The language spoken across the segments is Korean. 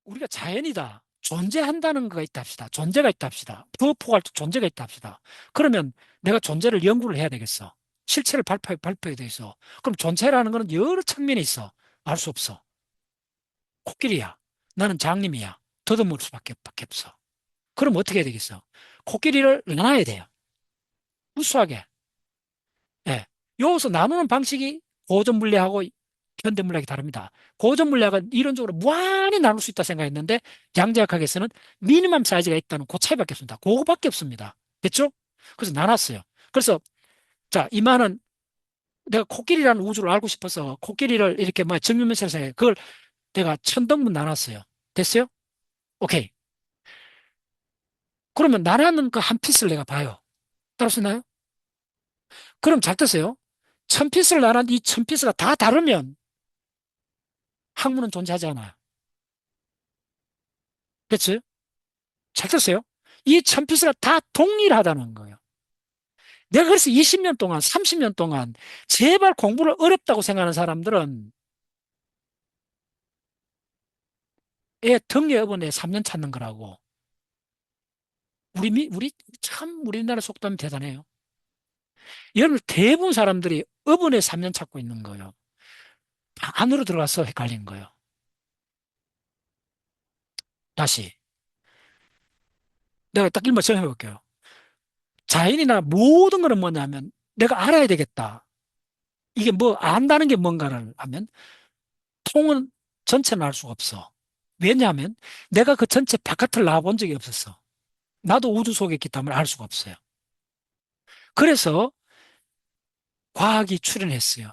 우리가 자연이다. 존재한다는 거가 있다 합시다. 존재가 있다 합시다. 부호할 때 존재가 있다 합시다. 그러면 내가 존재를 연구를 해야 되겠어. 실체를 발표해야 되겠어. 그럼 존재라는 거는 여러 측면이 있어. 알 수 없어. 코끼리야. 나는 장님이야. 더듬을 수밖에 없어. 그럼 어떻게 해야 되겠어? 코끼리를 나눠야 돼요. 우수하게. 예. 여기서 나누는 방식이 고전 물리하고 현대 물리학이 다릅니다. 고전 물리학은 이론적으로 무한히 나눌 수 있다 생각했는데 양자역학에서는 미니멈 사이즈가 있다는 그 차이밖에 없습니다. 그거밖에 없습니다. 됐죠? 그래서 나눴어요. 그래서 자, 이만은 내가 코끼리라는 우주를 알고 싶어서 코끼리를 이렇게 뭐 정육면체에서 그걸 내가 1000등분 나눴어요. 됐어요? 오케이. 그러면 나라는 그 한 피스를 내가 봐요. 따라서나요? 그럼 잘 뜨세요. 1000피스를 나눴는데 이 1000피스가 다 다르면 학문은 존재하지 않아요. 됐어요? 잘 떴어요? 이 1000피스가 다 동일하다는 거예요. 내가 그래서 20년 동안, 30년 동안 제발 공부를 어렵다고 생각하는 사람들은 애 등에 업은 애 3년 찾는 거라고. 우리 참 우리나라 속담이 대단해요. 여러분 대부분 사람들이 업은 애 3년 찾고 있는 거예요. 안으로 들어가서 헷갈리는 거예요. 다시. 내가 딱 일만 정해 볼게요. 자연이나 모든 거는 뭐냐면 내가 알아야 되겠다. 이게 뭐 안다는 게 뭔가를 하면 통은 전체는 알 수가 없어. 왜냐하면 내가 그 전체 바깥을 나와본 적이 없었어. 나도 우주 속에 있기 때문에 알 수가 없어요. 그래서 과학이 출현했어요.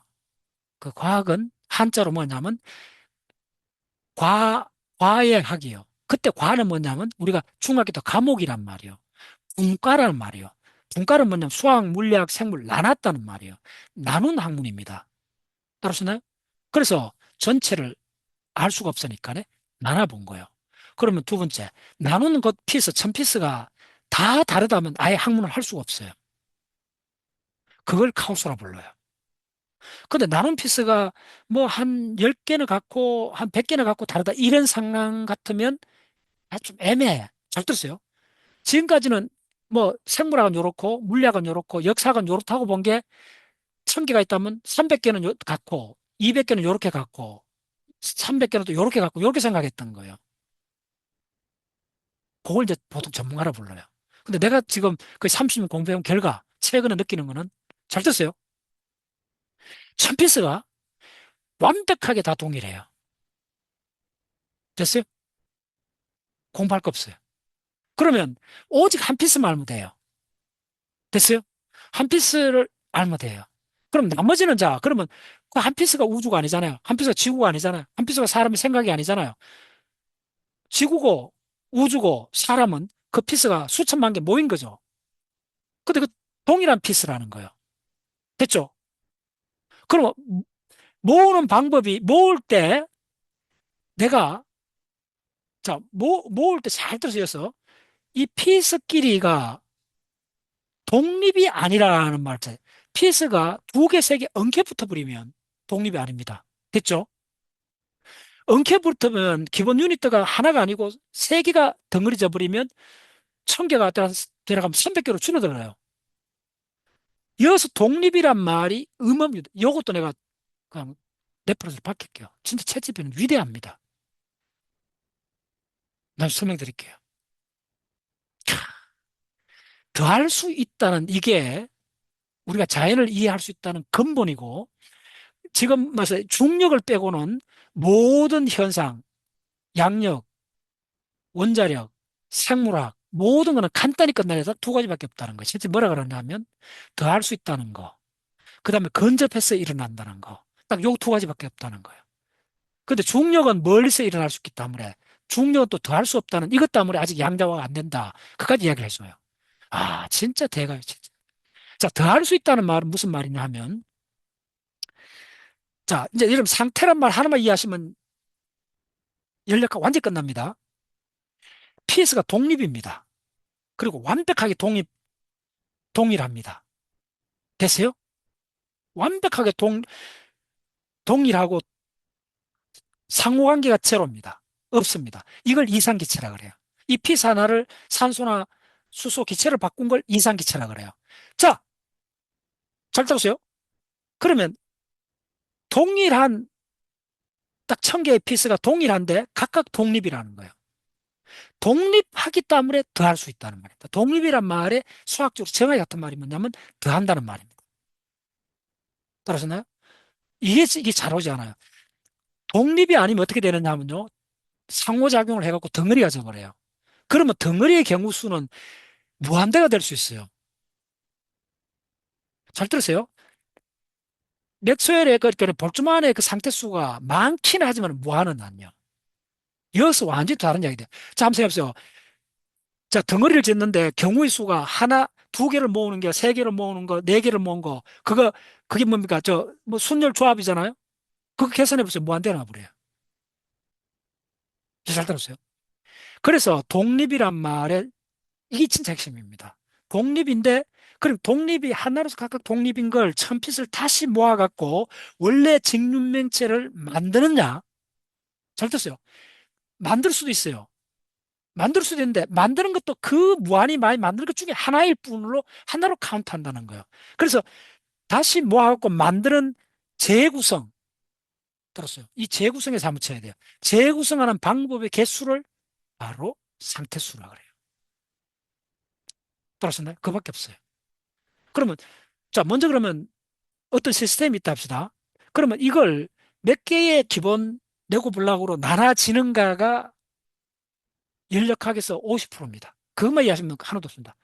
그 과학은 한자로 뭐냐면 과의 학이요. 그때 과는 뭐냐면 우리가 중학교 때 과목이란 말이요. 분과라는 말이요. 분과는 뭐냐면 수학, 물리학, 생물 나눴다는 말이요. 나눈 학문입니다. 따라서나요? 그래서 전체를 알 수가 없으니까 나눠본 거예요. 그러면 두 번째, 나누는 것 피스, 천 피스가 다 다르다면 아예 학문을 할 수가 없어요. 그걸 카오스라 불러요. 근데 나눈 피스가 뭐 한 10개는 갖고 한 100개는 갖고 다르다 이런 상황 같으면 좀 애매해. 잘 들었어요? 지금까지는 뭐 생물학은 요렇고 물리학은 요렇고 역사학은 요렇다고 본 게 1000개가 있다면 300개는 갖고 200개는 요렇게 갖고 300개는 또 요렇게 갖고 요렇게 생각했던 거예요. 그걸 이제 보통 전문가라 불러요. 근데 내가 지금 그 30년 공부해온 결과 최근에 느끼는 거는 잘 됐어요. 천 피스가 완벽하게 다 동일해요. 됐어요? 공부할 거 없어요. 그러면 오직 한 피스만 알면 돼요. 됐어요? 한 피스를 알면 돼요. 그럼 나머지는 자, 그러면 그 한 피스가 우주가 아니잖아요. 한 피스가 지구가 아니잖아요. 한 피스가 사람의 생각이 아니잖아요. 지구고 우주고 사람은 그 피스가 수천만 개 모인 거죠. 근데 그 동일한 피스라는 거예요. 됐죠? 그럼 모으는 방법이 모을 때 내가 자 모을 때 잘 들으셔서 이 피스끼리가 독립이 아니라는 말이죠. 피스가 두 개, 세 개 엉켜 붙어 버리면 독립이 아닙니다. 됐죠? 엉켜 붙으면 기본 유니트가 하나가 아니고 세 개가 덩어리져 버리면 1000개가 들어가면 300개로 줄어들어요. 여기서 독립이란 말이 의문입니다. 이것도 내가 그냥 레퍼런스를 바꿀게요. 진짜 채찌피는 위대합니다. 난 설명드릴게요. 더 할 수 있다는 이게 우리가 자연을 이해할 수 있다는 근본이고 지금 말씀 중력을 빼고는 모든 현상, 양력, 원자력, 생물학 모든 거는 간단히 끝나려서 두 가지밖에 없다는 거예요. 실제 뭐라 그러냐면 더 할 수 있다는 거. 그다음에 근접해서 일어난다는 거. 딱 요 두 가지밖에 없다는 거예요. 근데 중력은 멀리서 일어날 수 있기 때문에 중력은 또 더 할 수 없다는 이것 때문에 아직 양자화가 안 된다. 그까지 이야기를 해줘요. 아, 진짜 대가요, 진짜. 자, 더 할 수 있다는 말은 무슨 말이냐 하면 자, 이제 이런 상태란 말 하나만 이해하시면 연력가 완전히 끝납니다. PS가 독립입니다. 그리고 완벽하게 동일합니다. 됐어요? 완벽하게 동일하고 상호관계가 제로입니다. 없습니다. 이걸 이산기체라 그래요. 이 피스 하나를 산소나 수소 기체를 바꾼 걸 이산기체라 그래요. 자, 잘 들었어요? 그러면 동일한 딱 1000개의 피스가 동일한데 각각 독립이라는 거예요. 독립하기 때문에 더할 수 있다는 말입니다. 독립이란 말에 수학적으로 정확히 같은 말이 뭐냐면 더한다는 말입니다. 따라서나요? 이게 잘 오지 않아요. 독립이 아니면 어떻게 되느냐 하면요. 상호작용을 해갖고 덩어리가 져버려요. 그러면 덩어리의 경우 수는 무한대가 될 수 있어요. 잘 들으세요? 맥스웰의 그 볼트만의 그 상태수가 많긴 하지만 무한은 아니요. 이어서 완전히 다른 이야기 돼요. 자, 한번 생각해보세요. 자, 덩어리를 짓는데 경우의 수가 하나, 두 개를 모으는 게, 세 개를 모으는 거, 네 개를 모은 거, 그게 뭡니까? 뭐, 순열 조합이잖아요? 그거 계산해보세요. 무한대나 버려요. 잘 들었어요? 그래서 독립이란 말에, 이게 진짜 핵심입니다. 독립인데, 그럼 독립이 하나로서 각각 독립인 걸 천핏을 다시 모아갖고, 원래 직육면체를 만드느냐? 잘 됐어요. 만들 수도 있어요. 만들 수도 있는데 만드는 것도 그 무한히 많이 만드는 것 중에 하나일 뿐으로 하나로 카운트한다는 거예요. 그래서 다시 모아갖고 만드는 재구성 들었어요. 이 재구성에서 한번 쳐야 돼요. 재구성하는 방법의 개수를 바로 상태수라 그래요. 들었었나요? 그밖에 없어요. 그러면 자 먼저 그러면 어떤 시스템이 있다 합시다. 그러면 이걸 몇 개의 기본 내고 블록으로 나눠지는가가 연력학에서 50%입니다. 그것만 이해하시면 하나도 없습니다.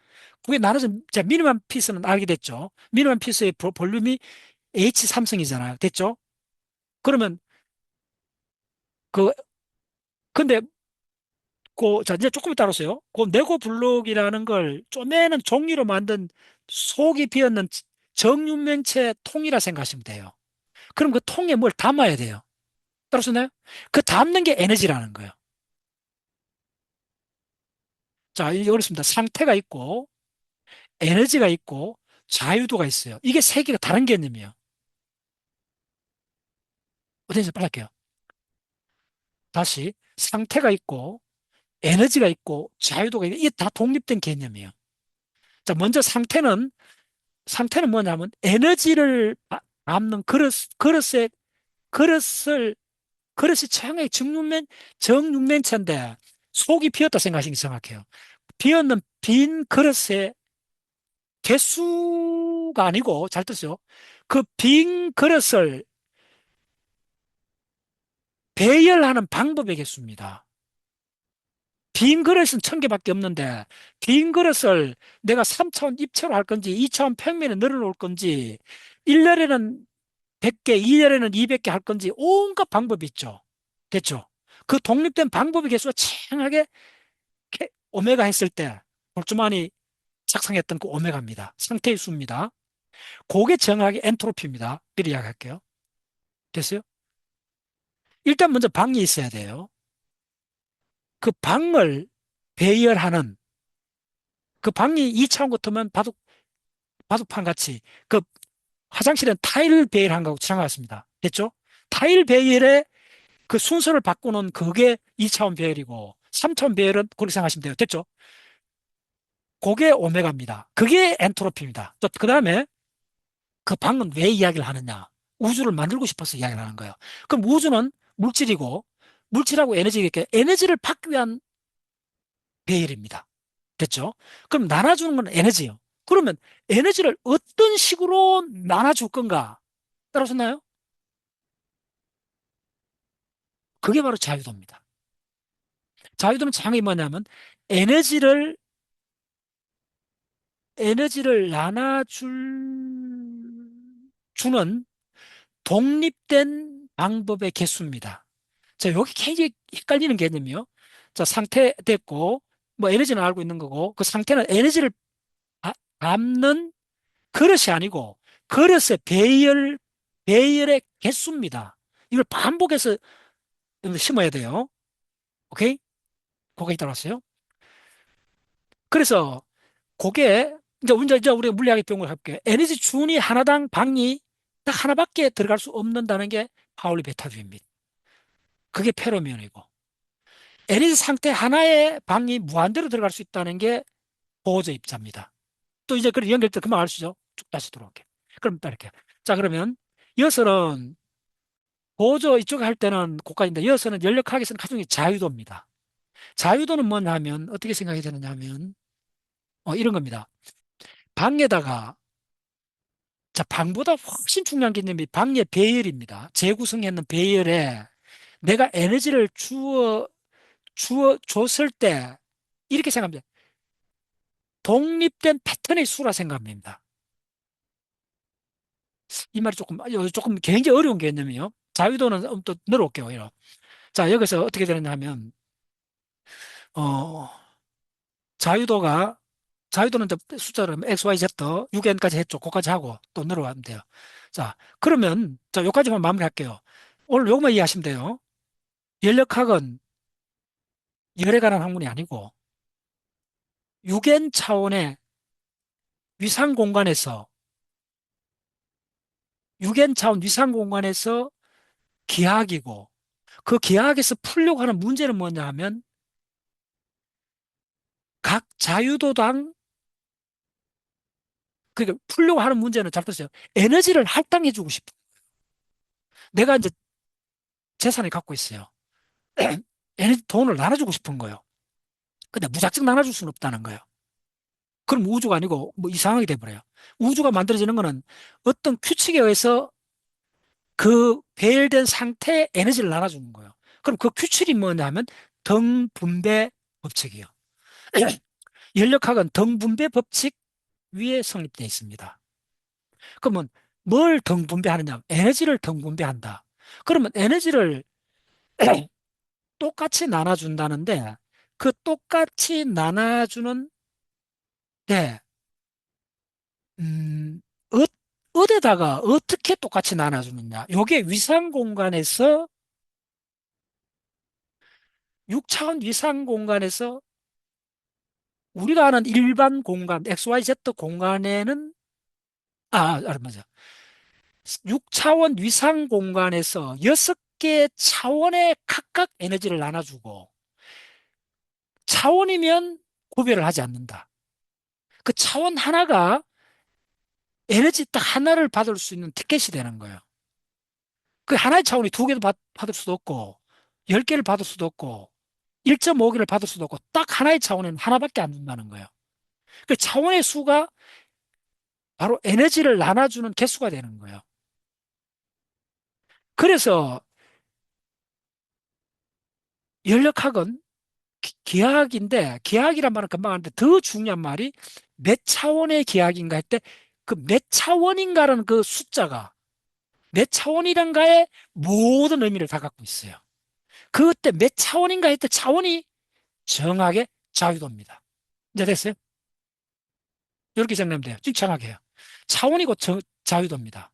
그게 나눠진, 자, 미니멈 피스는 알게 됐죠. 미니멈 피스의 볼륨이 H3성이잖아요. 됐죠? 그러면, 그, 근데, 자, 이제 조금 이따 알았어요. 그 네고 블록이라는 걸 쪼매는 종이로 만든 속이 비었는 정육면체 통이라 생각하시면 돼요. 그럼 그 통에 뭘 담아야 돼요. 따라서나요? 그 담는 게 에너지라는 거예요. 자, 이제 어렵습니다. 상태가 있고, 에너지가 있고, 자유도가 있어요. 이게 세 개가 다른 개념이에요. 어디서 빨리 할게요. 다시 상태가 있고 에너지가 있고 자유도가 있고 이게 다 독립된 개념이에요. 자, 먼저 상태는 뭐냐면 에너지를 담는 그릇을 그릇이 최상의 정육면체인데 속이 비었다 생각하시는 게 정확해요. 비었는 빈 그릇의 개수가 아니고 잘 뜻이요. 그 빈 그릇을 배열하는 방법의 개수입니다. 빈 그릇은 1000개밖에 없는데 빈 그릇을 내가 3차원 입체로 할 건지 2차원 평면에 늘어놓을 건지 1년에는 100개, 2년에는 200개 할 건지 온갖 방법이 있죠. 됐죠? 그 독립된 방법의 개수가 칭하게 오메가 했을 때 볼트만이 작성했던 그 오메가입니다. 상태의 수입니다. 그게 정확하게 엔트로피입니다. 미리 이야기할게요. 됐어요? 일단 먼저 방이 있어야 돼요. 그 방을 배열하는 그 방이 2차원 같으면 바둑판 같이 그 화장실은 타일 배열한 거하고 생각했습니다. 됐죠? 타일 배열의 그 순서를 바꾸는 그게 2차원 배열이고 3차원 배열은 그렇게 생각하시면 돼요. 됐죠? 그게 오메가입니다. 그게 엔트로피입니다. 또 그 다음에 그 방은 왜 이야기를 하느냐? 우주를 만들고 싶어서 이야기를 하는 거예요. 그럼 우주는 물질이고 물질하고 에너지가 에너지를 받기 위한 배열입니다. 됐죠? 그럼 나눠주는 건 에너지예요. 그러면 에너지를 어떤 식으로 나눠줄 건가? 따라오셨나요? 그게 바로 자유도입니다. 자유도는 장이 뭐냐면 에너지를 주는 독립된 방법의 개수입니다. 자, 여기 굉장히 헷갈리는 개념이요. 자, 상태 됐고 뭐 에너지는 알고 있는 거고 그 상태는 에너지를 담는 그릇이 아니고 그릇의 배열의 개수입니다. 이걸 반복해서 심어야 돼요. 오케이? 그거 따라 왔어요. 그래서 그게 이제 우리가 물리학의 경우를 할게요. 에너지 준위 하나당 방이 딱 하나밖에 들어갈 수 없는다는 게 파울리 베타주의입니다. 그게 페로미언이고. 에너지 상태 하나의 방이 무한대로 들어갈 수 있다는 게 보호자 입자입니다. 또 이제 그 연결될 그만 아시죠? 쭉 다시 돌아올게요. 그럼 딱 이렇게. 자, 그러면 이어서는 보조 이쪽에 할 때는 고가인데 이어서는 연력학에서는 가장 자유도입니다. 자유도는 뭐냐 하면 어떻게 생각이 되느냐 하면 이런 겁니다. 방에다가 자, 방보다 훨씬 중요한 개념이 방의 배열입니다. 재구성했는 배열에 내가 에너지를 줬을 때 이렇게 생각합니다. 독립된 패턴의 수라 생각합니다. 이 말이 조금 굉장히 어려운 개념이에요. 자유도는 또 늘어올게요. 자, 여기서 어떻게 되느냐 하면, 어, 자유도가, 자유도는 이제 숫자로 X, Y, Z, 6N까지 했죠. 그거까지 하고 또 늘어가면 돼요. 자, 그러면, 자, 요까지만 마무리할게요. 오늘 요것만 이해하시면 돼요. 연력학은 열에 관한 학문이 아니고, 6N 차원의 위상 공간에서, 6N 차원 위상 공간에서 기하학이고, 그 기하학에서 풀려고 하는 문제는 뭐냐 하면, 각 자유도당, 그러니까 풀려고 하는 문제는 잘 들으세요. 에너지를 할당해주고 싶어. 내가 이제 재산을 갖고 있어요. 에너지 돈을 나눠주고 싶은 거예요. 근데 무작정 나눠줄 수는 없다는 거예요. 그럼 우주가 아니고 뭐 이상하게 돼버려요. 우주가 만들어지는 거는 어떤 규칙에 의해서 그 배열된 상태의 에너지를 나눠주는 거예요. 그럼 그 규칙이 뭐냐 하면 등분배 법칙이에요. 연력학은 등분배 법칙 위에 성립되어 있습니다. 그러면 뭘 등분배하느냐? 에너지를 등분배한다. 그러면 에너지를 똑같이 나눠준다는데 그 똑같이 나눠주는 데 음, 어디다가 어떻게 똑같이 나눠주느냐? 요게 위상 공간에서 6차원 위상 공간에서 우리가 아는 일반 공간 XYZ 공간에는 맞아. 6차원 위상 공간에서 6개 차원의 각각 에너지를 나눠주고 차원이면 구별을 하지 않는다. 그 차원 하나가 에너지 딱 하나를 받을 수 있는 티켓이 되는 거예요. 그 하나의 차원이 두 개도 받을 수도 없고, 10개를 받을 수도 없고, 1.5개를 받을 수도 없고, 딱 하나의 차원에는 하나밖에 안 준다는 거예요. 그 차원의 수가 바로 에너지를 나눠주는 개수가 되는 거예요. 그래서 연력학은 기하학인데, 기하학이란 말은 금방 하는데 더 중요한 말이 몇 차원의 기하학인가 할 때, 그 몇 차원인가라는 그 숫자가 몇 차원이란가의 모든 의미를 다 갖고 있어요. 그때 몇 차원인가 할 때 차원이 정확하게 자유도입니다. 이제 됐어요? 이렇게 정리하면 돼요. 정확하게 해요. 차원이고 자유도입니다.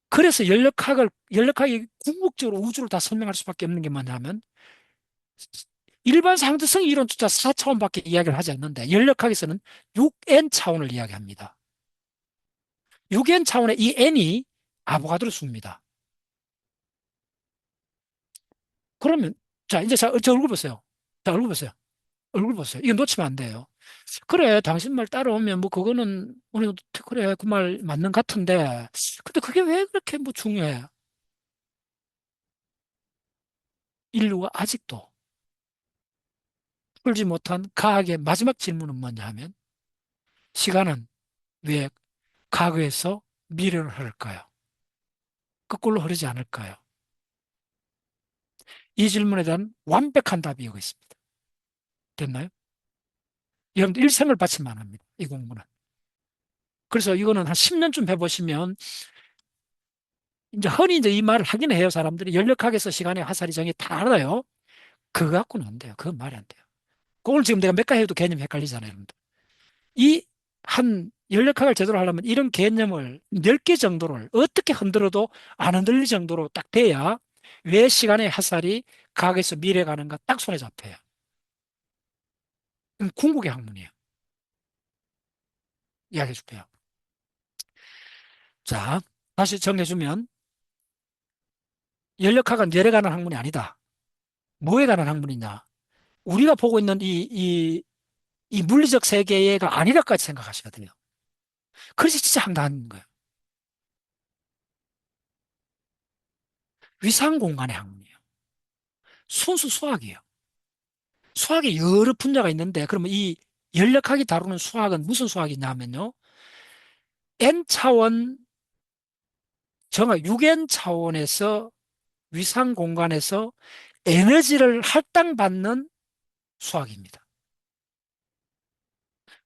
그래서 연력학이 궁극적으로 우주를 다 설명할 수밖에 없는 게 뭐냐면, 일반 상대성 이론조차 4차원밖에 이야기를 하지 않는데, 연력학에서는 6n 차원을 이야기합니다. 6n 차원의 이 n이 아보가드로 수입니다. 그러면, 자, 이제 저 얼굴 보세요. 자, 얼굴 보세요. 얼굴 보세요. 이거 놓치면 안 돼요. 그래, 당신 말 따라오면 뭐 그거는 우리 그래 그 말 맞는 것 같은데 근데 그게 왜 그렇게 뭐 중요해? 인류가 아직도 풀지 못한 과학의 마지막 질문은 뭐냐 하면 시간은 왜 과거에서 미래로 흐를까요? 거꾸로 흐르지 않을까요? 이 질문에 대한 완벽한 답이 여기 있습니다. 됐나요? 여러분들 일생을 바치만 합니다. 이 공부는. 그래서 이거는 한 10년쯤 해보시면 이제 흔히 이제 이 말을 하긴 해요. 사람들이 연력학에서 시간의 화살이 정이 다 알아요. 그거 갖고는 안 돼요. 그건 말이 안 돼요. 오늘 지금 내가 몇 가지 해도 개념이 헷갈리잖아요, 여러분들. 이 한 연력학을 제대로 하려면 이런 개념을 10개 정도를 어떻게 흔들어도 안 흔들릴 정도로 딱 돼야 왜 시간의 화살이 과거에서 미래 가는가 딱 손에 잡혀요. 궁극의 학문이에요. 이야기해 줄게요. 자, 다시 정리해주면 연력학은 열에 관한 학문이 아니다. 뭐에 관한 학문이냐? 우리가 보고 있는 이 물리적 세계가 아니라까지 생각하셔야 돼요. 그래서 진짜 황당한 거예요. 위상 공간의 학문이에요. 순수 수학이에요. 수학에 여러 분야가 있는데, 그러면 이 연력학이 다루는 수학은 무슨 수학이냐면요. N차원, 정확 6N 차원에서 위상 공간에서 에너지를 할당받는 수학입니다.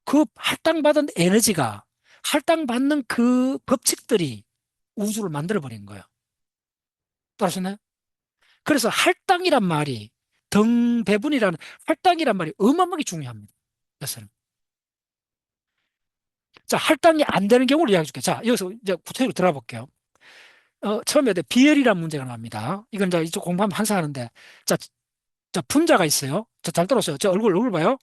그 할당받은 에너지가 할당받는 그 법칙들이 우주를 만들어버린 거예요. 따라하셨나요? 그래서 할당이란 말이 등배분이라는 할당이란 말이 어마어마하게 중요합니다. 그래서는 자 할당이 안 되는 경우를 이야기해 줄게요. 자 여기서 이제 구체적으로 들어가 볼게요. 처음에 비열이라는 문제가 나옵니다. 이건 이제 이쪽 공부하면 항상 하는데 자, 자 분자가 있어요. 잘 들었어요. 저 얼굴 봐요.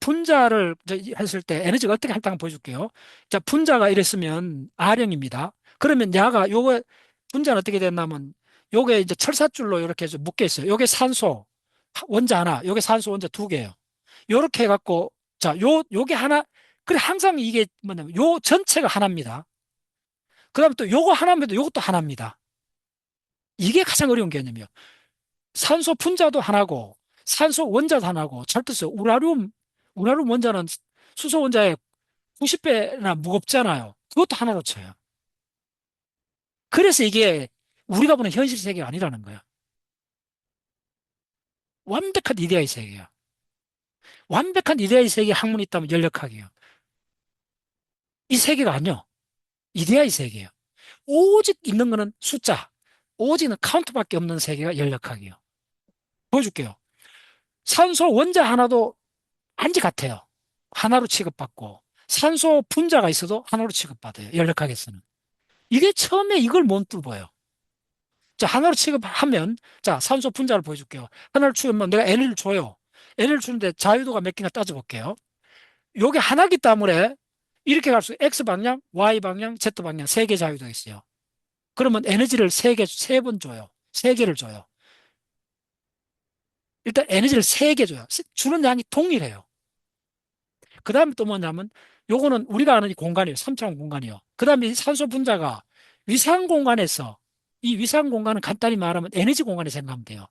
분자를 했을 때 에너지가 어떻게 할당을 보여줄게요. 자, 분자가 이랬으면 R형입니다. 그러면 야가 요거 분자는 어떻게 됐냐면 요게 이제 철사줄로 이렇게 해서 묶여 있어요. 요게 산소 원자 하나, 요게 산소 원자 두 개예요. 요렇게 해갖고 자, 요게 하나 그래 항상 이게 뭐냐면 요 전체가 하나입니다. 그다음에 또 요거 하나면 요것도 하나입니다. 이게 가장 어려운 개념이에요. 산소 분자도 하나고 산소 원자도 하나고 잘 뜻어요. 우라늄 원자는 수소 원자의 90배나 무겁잖아요. 그것도 하나로 쳐요. 그래서 이게 우리가 보는 현실 세계가 아니라는 거예요. 완벽한 이데아의 세계야. 완벽한 이데아의 세계 학문이 있다면 연력학이에요. 이 세계가 아니요. 이데아의 세계예요. 오직 있는 거는 숫자. 오직은 카운트밖에 없는 세계가 연력학이에요. 보여줄게요. 산소 원자 하나도 안지 같아요. 하나로 취급받고 산소 분자가 있어도 하나로 취급받아요. 연력학에서는. 이게 처음에 이걸 못 뚫어요. 자, 하나로 취급하면 자, 산소 분자를 보여줄게요. 하나를 취급하면 내가 N을 줘요. N을 주는데 자유도가 몇 개인가 따져볼게요. 요게 하나기 때문에 이렇게 갈수 X 방향, Y 방향, Z 방향 세 개 자유도가 있어요. 그러면 에너지를 세 번 줘요. 세 개를 줘요. 일단 에너지를 세 개 줘요. 주는 양이 동일해요. 그 다음에 또 뭐냐면 요거는 우리가 아는 이 공간이에요. 3차원 공간이요. 그 다음에 이 산소 분자가 위상 공간에서 이 위상 공간은 간단히 말하면 에너지 공간에 생각하면 돼요.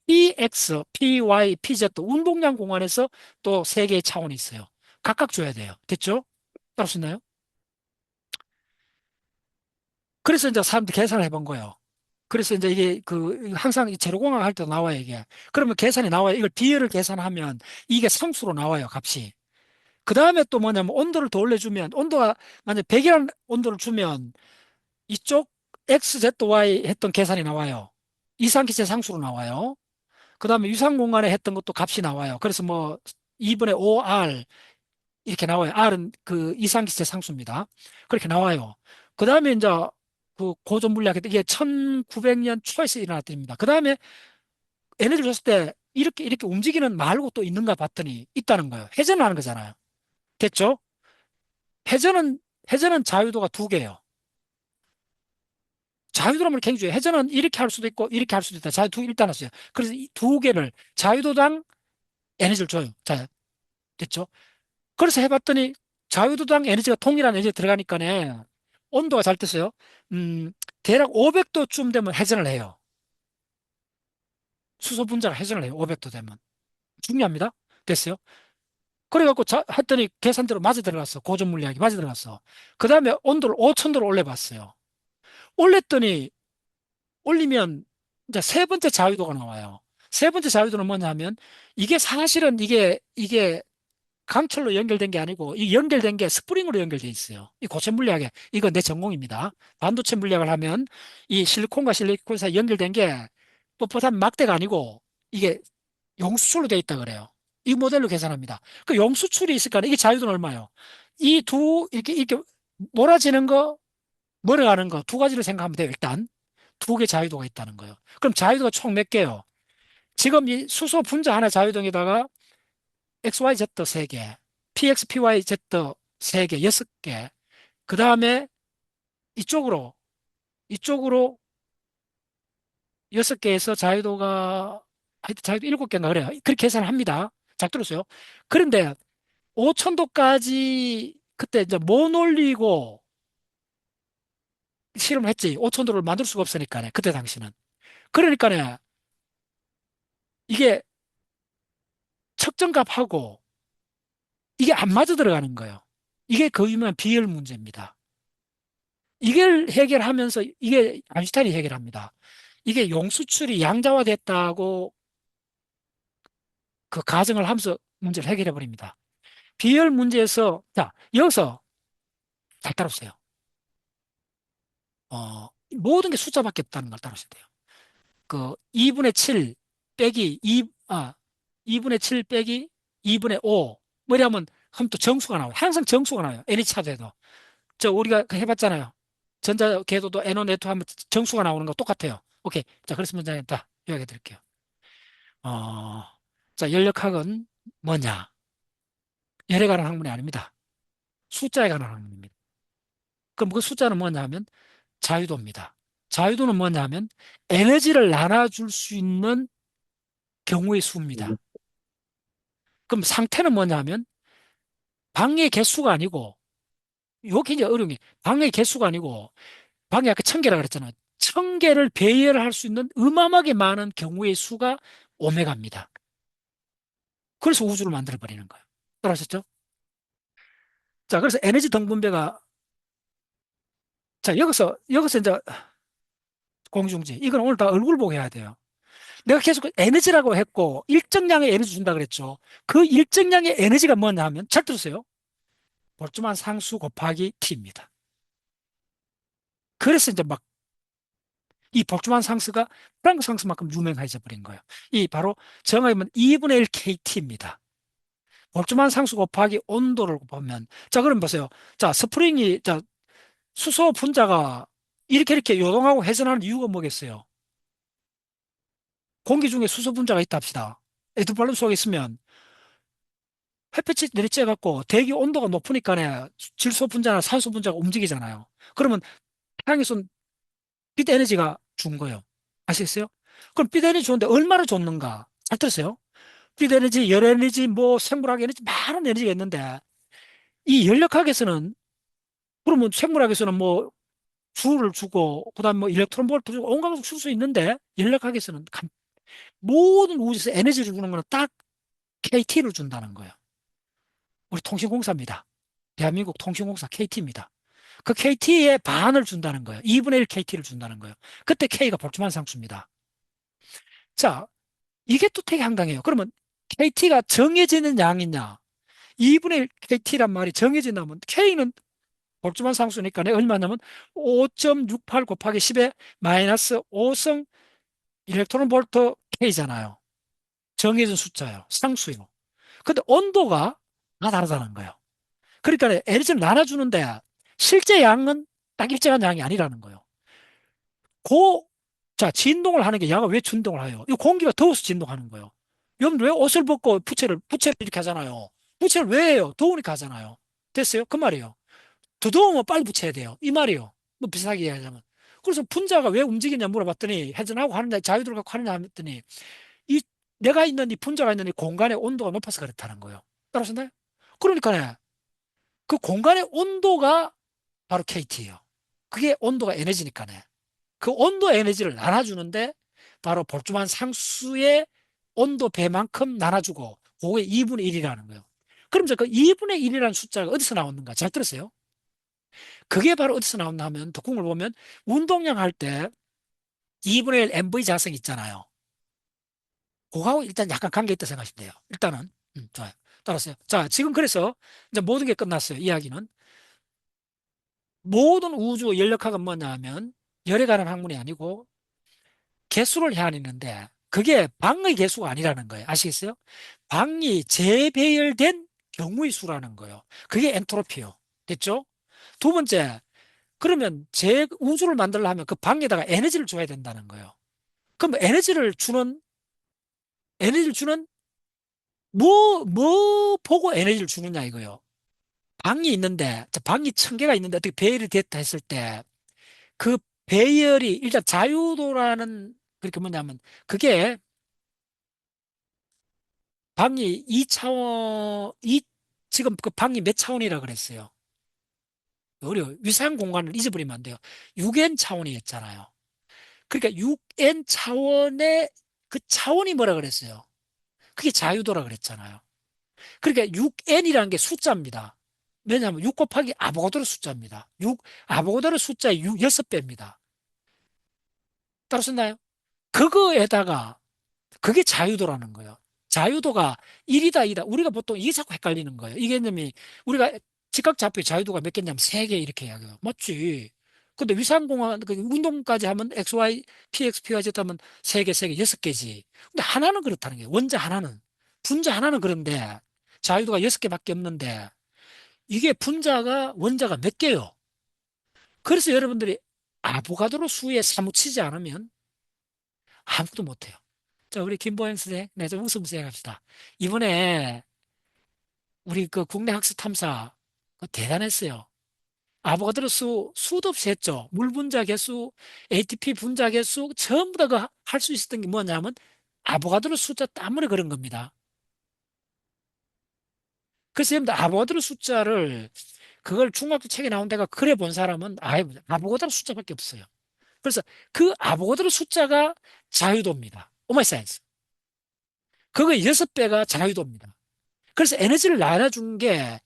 PX, PY, PZ 운동량 공간에서 또 세 개의 차원이 있어요. 각각 줘야 돼요. 됐죠? 따라올 수 있나요? 그래서 이제 사람들이 계산을 해본 거예요. 그래서 이제 이게 항상 재료공학 할 때 나와요, 이게. 그러면 계산이 나와요. 이걸 비율을 계산하면 이게 상수로 나와요, 값이. 그 다음에 또 뭐냐면 온도를 더 올려주면 온도가 만약 100이라는 온도를 주면 이쪽 X, Z, Y 했던 계산이 나와요. 이상기체 상수로 나와요. 그 다음에 유상 공간에 했던 것도 값이 나와요. 그래서 뭐 2분의 5R 이렇게 나와요. R은 그 이상기체 상수입니다. 그렇게 나와요. 그 다음에 이제 그 고전 물리학 이게 1900년 초에서 일어났던 일입니다. 그 다음에 에너지를 줬을 때 이렇게 움직이는 말고 또 있는가 봤더니 있다는 거예요. 회전을 하는 거잖아요. 됐죠? 회전은 회전은 자유도가 두 개예요. 자유도라면 굉장히 회전은 이렇게 할 수도 있고 이렇게 할 수도 있다. 자유도 일단 했어요. 그래서 이 두 개를 자유도당 에너지를 줘요. 자, 됐죠? 그래서 해봤더니 자유도당 에너지가 동일한 에너지가 들어가니까네 온도가 잘 됐어요. 음, 대략 500도쯤 되면 회전을 해요. 수소 분자가 회전을 해요. 500도 되면. 중요합니다. 됐어요? 그래갖고 했더니 계산대로 맞아 들어갔어. 고전 물리학이 맞아 들어갔어. 그 다음에 온도를 5000도로 올려봤어요. 올렸더니 올리면 이제 세 번째 자유도가 나와요. 세 번째 자유도는 뭐냐면 이게 사실은 이게 강철로 연결된 게 아니고 이 연결된 게 스프링으로 연결돼 있어요. 이 고체 물리학에 이거 내 전공입니다. 반도체 물리학을 하면 이 실리콘과 실리콘 사이 연결된 게 뻣뻣한 막대가 아니고 이게 용수철로 돼 있다 그래요. 이 모델로 계산합니다. 그 용수출이 있으니까 이게 자유도는 얼마예요? 이 두 이렇게 몰아지는 거, 멀어가는 거 두 가지를 생각하면 돼요. 일단 두 개 자유도가 있다는 거예요. 그럼 자유도가 총 몇 개요? 지금 이 수소 분자 하나 자유동에다가 XYZ 세 개, PX, PYZ 세 개, 여섯 개. 그 다음에 이쪽으로 이쪽으로 여섯 개에서 자유도가 하여튼 자유도 7개인가 그래요. 그렇게 계산을 합니다. 잘 들었어요. 그런데 5,000도까지 그때 이제 못 올리고 실험을 했지. 5,000도를 만들 수가 없으니까, 그때 당시는. 그러니까 이게 측정값하고 이게 안 맞아 들어가는 거예요. 이게 그 유명한 비열 문제입니다. 이걸 해결하면서 이게 아인슈타인이 해결합니다. 이게 용수출이 양자화됐다고 그 가정을 하면서 문제를 해결해 버립니다. 비열 문제에서 자 여기서 잘 따라오세요. 모든 게 숫자밖에 없다는 걸 따라오셔야 돼요. 그 2분의 7 빼기 2분의 7 빼기 2분의 5 뭐냐면 하면 또 정수가 나와요. 항상 정수가 나와요. NH 차도에도. 저 우리가 그 해봤잖아요. 전자궤도도 NO, NO 하면 정수가 나오는 거 똑같아요. 오케이. 자, 그렇으면 이제 다 요약해 드릴게요. 어, 자, 연력학은 뭐냐? 열에 관한 학문이 아닙니다. 숫자에 관한 학문입니다. 그럼 그 숫자는 뭐냐 하면 자유도입니다. 자유도는 뭐냐 하면 에너지를 나눠줄 수 있는 경우의 수입니다. 그럼 상태는 뭐냐 하면 방의 개수가 아니고, 이게 굉장히 어려운 게 방의 개수가 아니고, 방이 아까 1,000개라 그랬잖아요. 1,000개를 배열할 수 있는 어마어마하게 많은 경우의 수가 오메가입니다. 그래서 우주를 만들어버리는 거예요. 따라하셨죠? 자, 그래서 에너지 등분배가, 자, 여기서 이제 공중지. 이건 오늘 다 얼굴 보고 해야 돼요. 내가 계속 에너지라고 했고, 일정량의 에너지 준다 그랬죠. 그 일정량의 에너지가 뭐냐 하면, 잘 들으세요. 볼트만 상수 곱하기 T입니다. 그래서 이제 막, 이 볼트만 상수가 프랑크 상수만큼 유명해져 버린 거예요. 이 바로 정하면 2분의 1 KT입니다. 볼트만 상수 곱하기 온도를 보면, 자, 그럼 보세요. 자, 스프링이, 자, 수소 분자가 이렇게 요동하고 회전하는 이유가 뭐겠어요? 공기 중에 수소 분자가 있다 합시다. 에드발론 속에 있으면 햇빛이 내리쬐갖고 대기 온도가 높으니까 질소 분자나 산소 분자가 움직이잖아요. 그러면 태양에서 빛 에너지가 준 거예요. 아시겠어요? 그럼 빛 에너지 주는데 얼마나 줬는가? 잘 들으세요? 빛 에너지, 열 에너지, 뭐 생물학 에너지, 많은 에너지가 있는데 이 연력학에서는 그러면 생물학에서는 뭐 주를 주고 그다음 뭐 일렉트론 볼트 주고 온갖 것을 줄 수 있는데 연력학에서는 모든 우주에서 에너지를 주는 거는 딱 KT를 준다는 거예요. 우리 통신공사입니다. 대한민국 통신공사 KT입니다. 그 KT의 반을 준다는 거예요. 2분의 1 KT를 준다는 거예요. 그때 K가 볼트만 상수입니다. 자, 이게 또 되게 황당해요. 그러면 KT가 정해지는 양이냐? 2분의 1 KT란 말이 정해진다면 K는 볼트만 상수니까 내가 얼마냐면 5.68 곱하기 10에 마이너스 5성 일렉트론 볼트 K잖아요. 정해진 숫자예요. 상수요. 근데 온도가 다 다르다는 거예요. 그러니까 에너지를 나눠주는데 실제 양은 딱 일정한 양이 아니라는 거예요. 고, 자, 진동을 하는 게 야가 왜 진동을 해요? 이 공기가 더워서 진동하는 거예요. 여러분 왜 옷을 벗고 부채를 이렇게 하잖아요. 부채를 왜 해요? 더우니까 하잖아요. 됐어요? 그 말이에요. 더 더우면 빨리 붙여야 돼요. 이 말이에요. 뭐 비슷하게 이야기하자면. 그래서 분자가 왜 움직이냐 물어봤더니 회전하고 하느냐 자유도를 갖고 하느냐 했더니 이 내가 있는 이 분자가 있는 이 공간의 온도가 높아서 그렇다는 거예요. 따라오셨나요? 그러니까 그 공간의 온도가 바로 KT예요. 그게 온도가 에너지니까네. 그 온도 에너지를 나눠주는데 바로 볼트만 상수의 온도 배만큼 나눠주고 그게 2분의 1이라는 거예요. 그럼 이제 그 2분의 1이라는 숫자가 어디서 나오는가? 잘 들었어요? 그게 바로 어디서 나온다 하면 덕궁을 보면 운동량 할 때 2분의 1 MV 자성 있잖아요. 그거하고 일단 약간 관계 있다 생각하시면 돼요. 일단은 좋아요. 따랐어요. 자, 지금 그래서 이제 모든 게 끝났어요. 이야기는. 모든 우주 연력학은 뭐냐 하면 열에 관한 학문이 아니고 개수를 헤아리는데 그게 방의 개수가 아니라는 거예요. 아시겠어요? 방이 재배열된 경우의 수라는 거예요. 그게 엔트로피요. 됐죠? 두 번째, 그러면 우주를 만들려면 그 방에다가 에너지를 줘야 된다는 거예요. 그럼 에너지를 주는 뭐 보고 에너지를 주느냐 이거요. 방이 있는데, 방이 1,000개가 있는데 어떻게 배열이 됐다 했을 때 그 배열이 일단 자유도라는 그렇게 뭐냐면 그게 방이 2차원, 지금 그 방이 몇 차원이라 그랬어요? 어려워요. 위상 공간을 잊어버리면 안 돼요. 6n 차원이었잖아요. 그러니까 6n 차원의 그 차원이 뭐라 그랬어요? 그게 자유도라 그랬잖아요. 그러니까 6n이라는 게 숫자입니다. 왜냐하면 6 곱하기 아보가드로 숫자입니다. 6, 아보가드로 숫자의 6배입니다. 따라섰나요? 그거에다가 그게 자유도라는 거예요. 자유도가 1이다, 2다. 우리가 보통 이게 자꾸 헷갈리는 거예요. 이 개념이 우리가 직각좌표의 자유도가 몇 개냐면 3개 이렇게 이야기해요. 맞지? 근데 위상공학, 그 운동까지 하면 XY, PX, PYZ 하면 3개, 3개, 6개지. 근데 하나는 그렇다는 거예요. 원자 하나는. 분자 하나는 그런데 자유도가 6개밖에 없는데 이게 분자가, 원자가 몇 개요? 그래서 여러분들이 아보가드로 수에 사무치지 않으면 아무도 못해요. 자, 우리 김보영 선생, 네, 좀 웃으면서 합시다. 이번에 우리 그 국내 학습 탐사 그거 대단했어요. 아보가드로 수도 없이 했죠. 물 분자 개수, ATP 분자 개수, 전부 다 그 할 수 있었던 게 뭐냐면 아보가드로 숫자 때문에 그런 겁니다. 그래서 여러분들 아보가드로 숫자를 그걸 중학교 책에 나온 데가 그래 본 사람은 아보가드로 숫자밖에 없어요. 그래서 그 아보가드로 숫자가 자유도입니다. 오마이 사이언스. 그거 6배가 자유도입니다. 그래서 에너지를 나눠준 게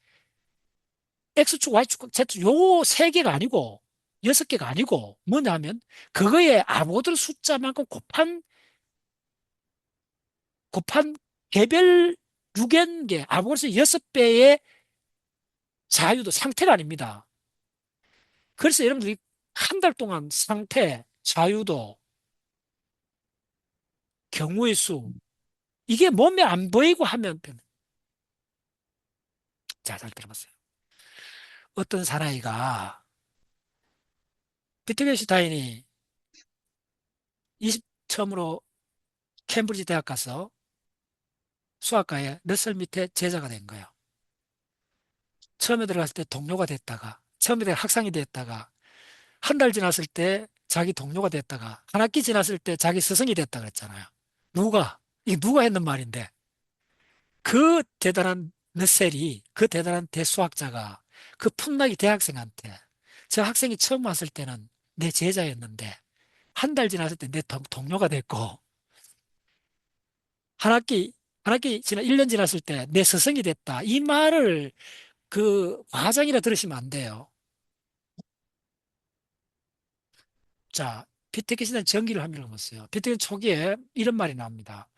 X축, Y축, Z축 요 세 개가 아니고 6개가 아니고 뭐냐면 그거에 아보가드로 숫자만큼 곱한 개별 유견계 아보가드로 6배의 자유도 상태가 아닙니다. 그래서 여러분들이 한 달 동안 상태, 자유도, 경우의 수 이게 몸에 안 보이고 하면 자, 잘 들어봤어요. 어떤 사나이가 비트겐슈타인이 처음으로 캠브리지 대학 가서 수학과에 러셀 밑에 제자가 된 거예요. 처음에 들어갔을 때 동료가 됐다가, 처음에 학생이 됐다가, 한 달 지났을 때 자기 동료가 됐다가, 한 학기 지났을 때 자기 스승이 됐다 그랬잖아요. 누가? 이게 누가 했는 말인데, 그 대단한 러셀이, 그 대단한 대수학자가 그 풋나기 대학생한테, 저 학생이 처음 왔을 때는 내 제자였는데, 한 달 지났을 때 내 동료가 됐고, 한 학기, 한 학기 지나 1년 지났을 때 내 스승이 됐다. 이 말을 그 과장이라 들으시면 안 돼요. 자, 비트기 시대 전기를 한번 읽어보세요. 비트기 초기에 이런 말이 나옵니다.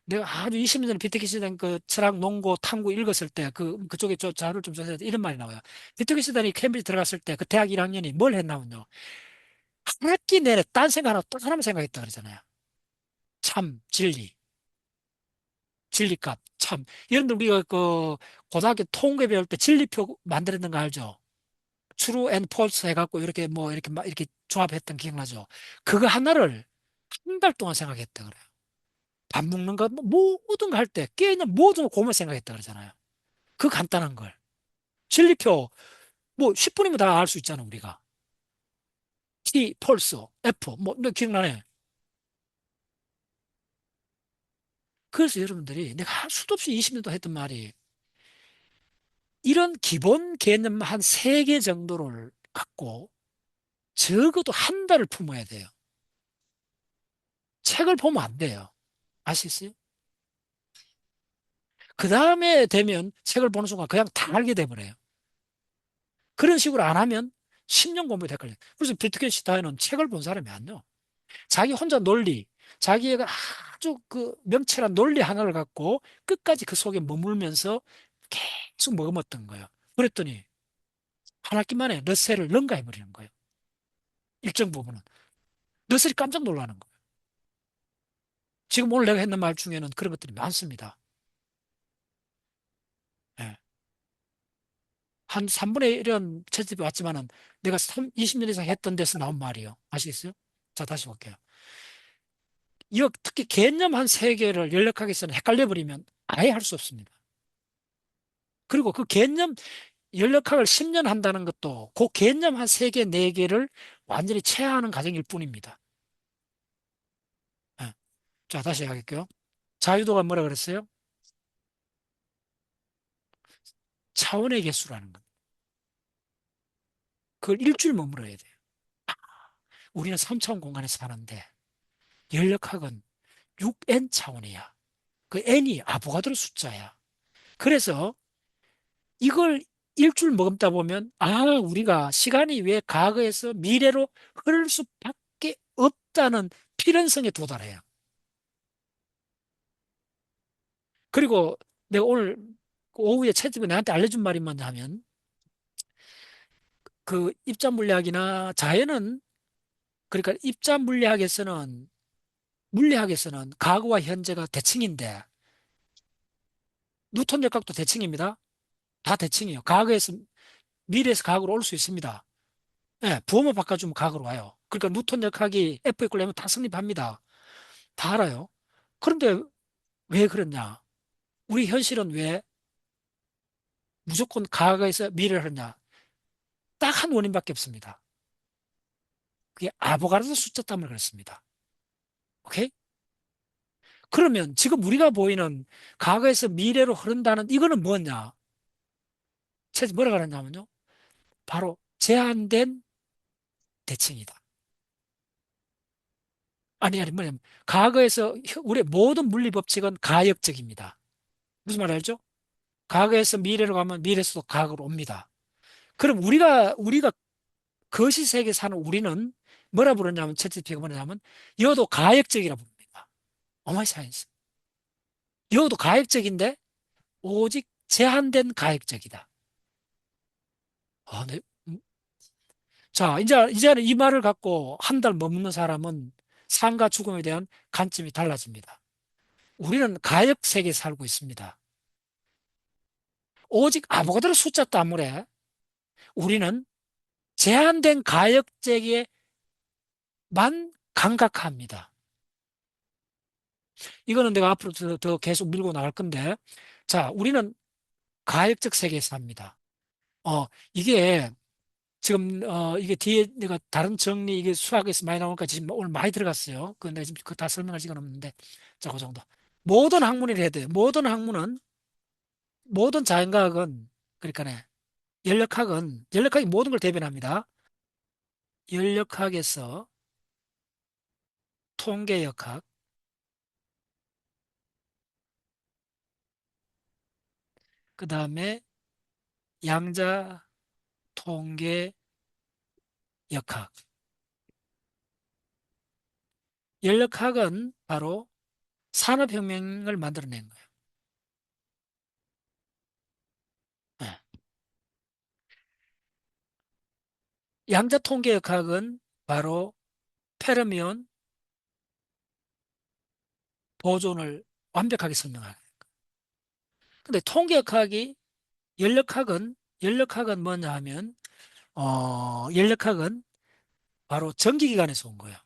내가 아주 20년 전에 비트기 시대 그 철학, 농고, 탐구 읽었을 때 그쪽에 자료를 좀 조사할 때 이런 말이 나와요. 비트기 시대이 캠브리지 들어갔을 때 그 대학 1학년이 뭘 했나면요. 한 학기 내내 딴 생각 하나 또 하나만 생각했다 그러잖아요. 참, 진리, 진리값, 참. 여러분들 우리가 그 고등학교 통계 배울 때 진리표 만들었는 거 알죠? true and false 해갖고 이렇게 뭐 이렇게 막 이렇게 조합했던 기억나죠? 그거 하나를 한 달 동안 생각했다 그래요. 밥 먹는 거, 뭐 모든 거 할 때, 깨있는 모든 거 그것만 생각했다 그러잖아요. 그 간단한 걸. 진리표, 뭐 10분이면 다 알 수 있잖아, 우리가. T, 펄스, F, 뭐, 너 기억나네. 그래서 여러분들이 내가 할 수도 없이 20년 동안 했던 말이 이런 기본 개념 한 3개 정도를 갖고 적어도 한 달을 품어야 돼요. 책을 보면 안 돼요. 아시겠어요? 그 다음에 되면 책을 보는 순간 그냥 다 알게 돼버려요. 그런 식으로 안 하면 10년 공부에 헷갈려요. 그래서 비트겐슈타인은 책을 본 사람이 아니요. 자기 혼자 논리, 자기가 아주 그 명철한 논리 하나를 갖고 끝까지 그 속에 머물면서 계속 머금었던 거예요. 그랬더니 한 학기 만에 러셀을 능가해버리는 거예요. 일정 부분은. 러셀이 깜짝 놀라는 거예요. 지금 오늘 내가 했는 말 중에는 그런 것들이 많습니다. 예. 한 3분의 1은 채집이 왔지만은 내가 20년 이상 했던 데서 나온 말이에요. 아시겠어요? 자, 다시 볼게요. 특히 개념 한 세 개를 열역하게 써는 헷갈려 버리면 아예 할 수 없습니다. 그리고 그 개념 열역학을 10년 한다는 것도 그 개념 한 세 개, 네 개를 완전히 체화하는 과정일 뿐입니다. 예. 자, 다시 하겠고요. 자유도가 뭐라 그랬어요? 차원의 개수라는 것. 그걸 일주일 머물러야 돼요. 우리는 3차원 공간에서 사는데 연력학은 6n 차원이야. 그 n이 아보가드로 숫자야. 그래서 이걸 일주일 머금다 보면 우리가 시간이 왜 과거에서 미래로 흐를 수밖에 없다는 필연성에 도달해요. 그리고 내가 오늘 오후에 채집이 나한테 알려준 말이 뭐냐 하면 그 입자 물리학이나 자연은 그러니까 입자 물리학에서는 과거와 현재가 대칭인데 뉴턴 역학도 대칭입니다. 다 대칭이에요. 과거에서 미래에서 과거로 올 수 있습니다. 예, 부호만 바꿔주면 과거로 와요. 그러니까 뉴턴 역학이 F 이퀄 M은 다 성립합니다. 다 알아요. 그런데 왜 그렇냐? 우리 현실은 왜 무조건 과거에서 미래를 하냐? 딱 한 원인밖에 없습니다. 그게 아보가드로 숫자 때문에 그렇습니다. 오케이? 그러면 지금 우리가 보이는 과거에서 미래로 흐른다는 이거는 뭐냐? 책이 뭐라 그러냐면요. 바로 제한된 대칭이다. 아니, 뭐냐면 과거에서 우리 모든 물리 법칙은 가역적입니다. 무슨 말 알죠? 과거에서 미래로 가면 미래에서도 과거로 옵니다. 그럼 우리가 거시 세계 사는 우리는 뭐라 부르냐면 첫째 피가 뭐냐면 여도 가역적이라 부릅니다. 어마이 사이언스. 여도 가역적인데 오직 제한된 가역적이다. 네. 자, 이제는 이 말을 갖고 한 달 머무는 사람은 삶과 죽음에 대한 관점이 달라집니다. 우리는 가역 세계에 살고 있습니다. 오직 아보가드로 숫자 때문에 우리는 제한된 가역 세계에만 감각합니다. 이거는 내가 앞으로 더 계속 밀고 나갈 건데, 자, 우리는 가역적 세계에 삽니다. 이게 지금 이게 뒤에 내가 다른 정리 이게 수학에서 많이 나오니까 지금 오늘 많이 들어갔어요. 그 내가 지금 그 다 설명할 시간 없는데, 자, 그 정도. 모든 학문을 해야 돼요. 모든 자연과학은 그러니까 연력학이 모든 걸 대변합니다. 연력학에서 통계역학, 그 다음에 양자 통계역학. 연력학은 바로 산업혁명을 만들어낸 거예요. 네. 양자 통계역학은 바로 페르미온 보존을 완벽하게 설명하는 거예요. 근데 통계역학이 연력학은 뭐냐 하면 연력학은 바로 전기기관에서 온 거예요.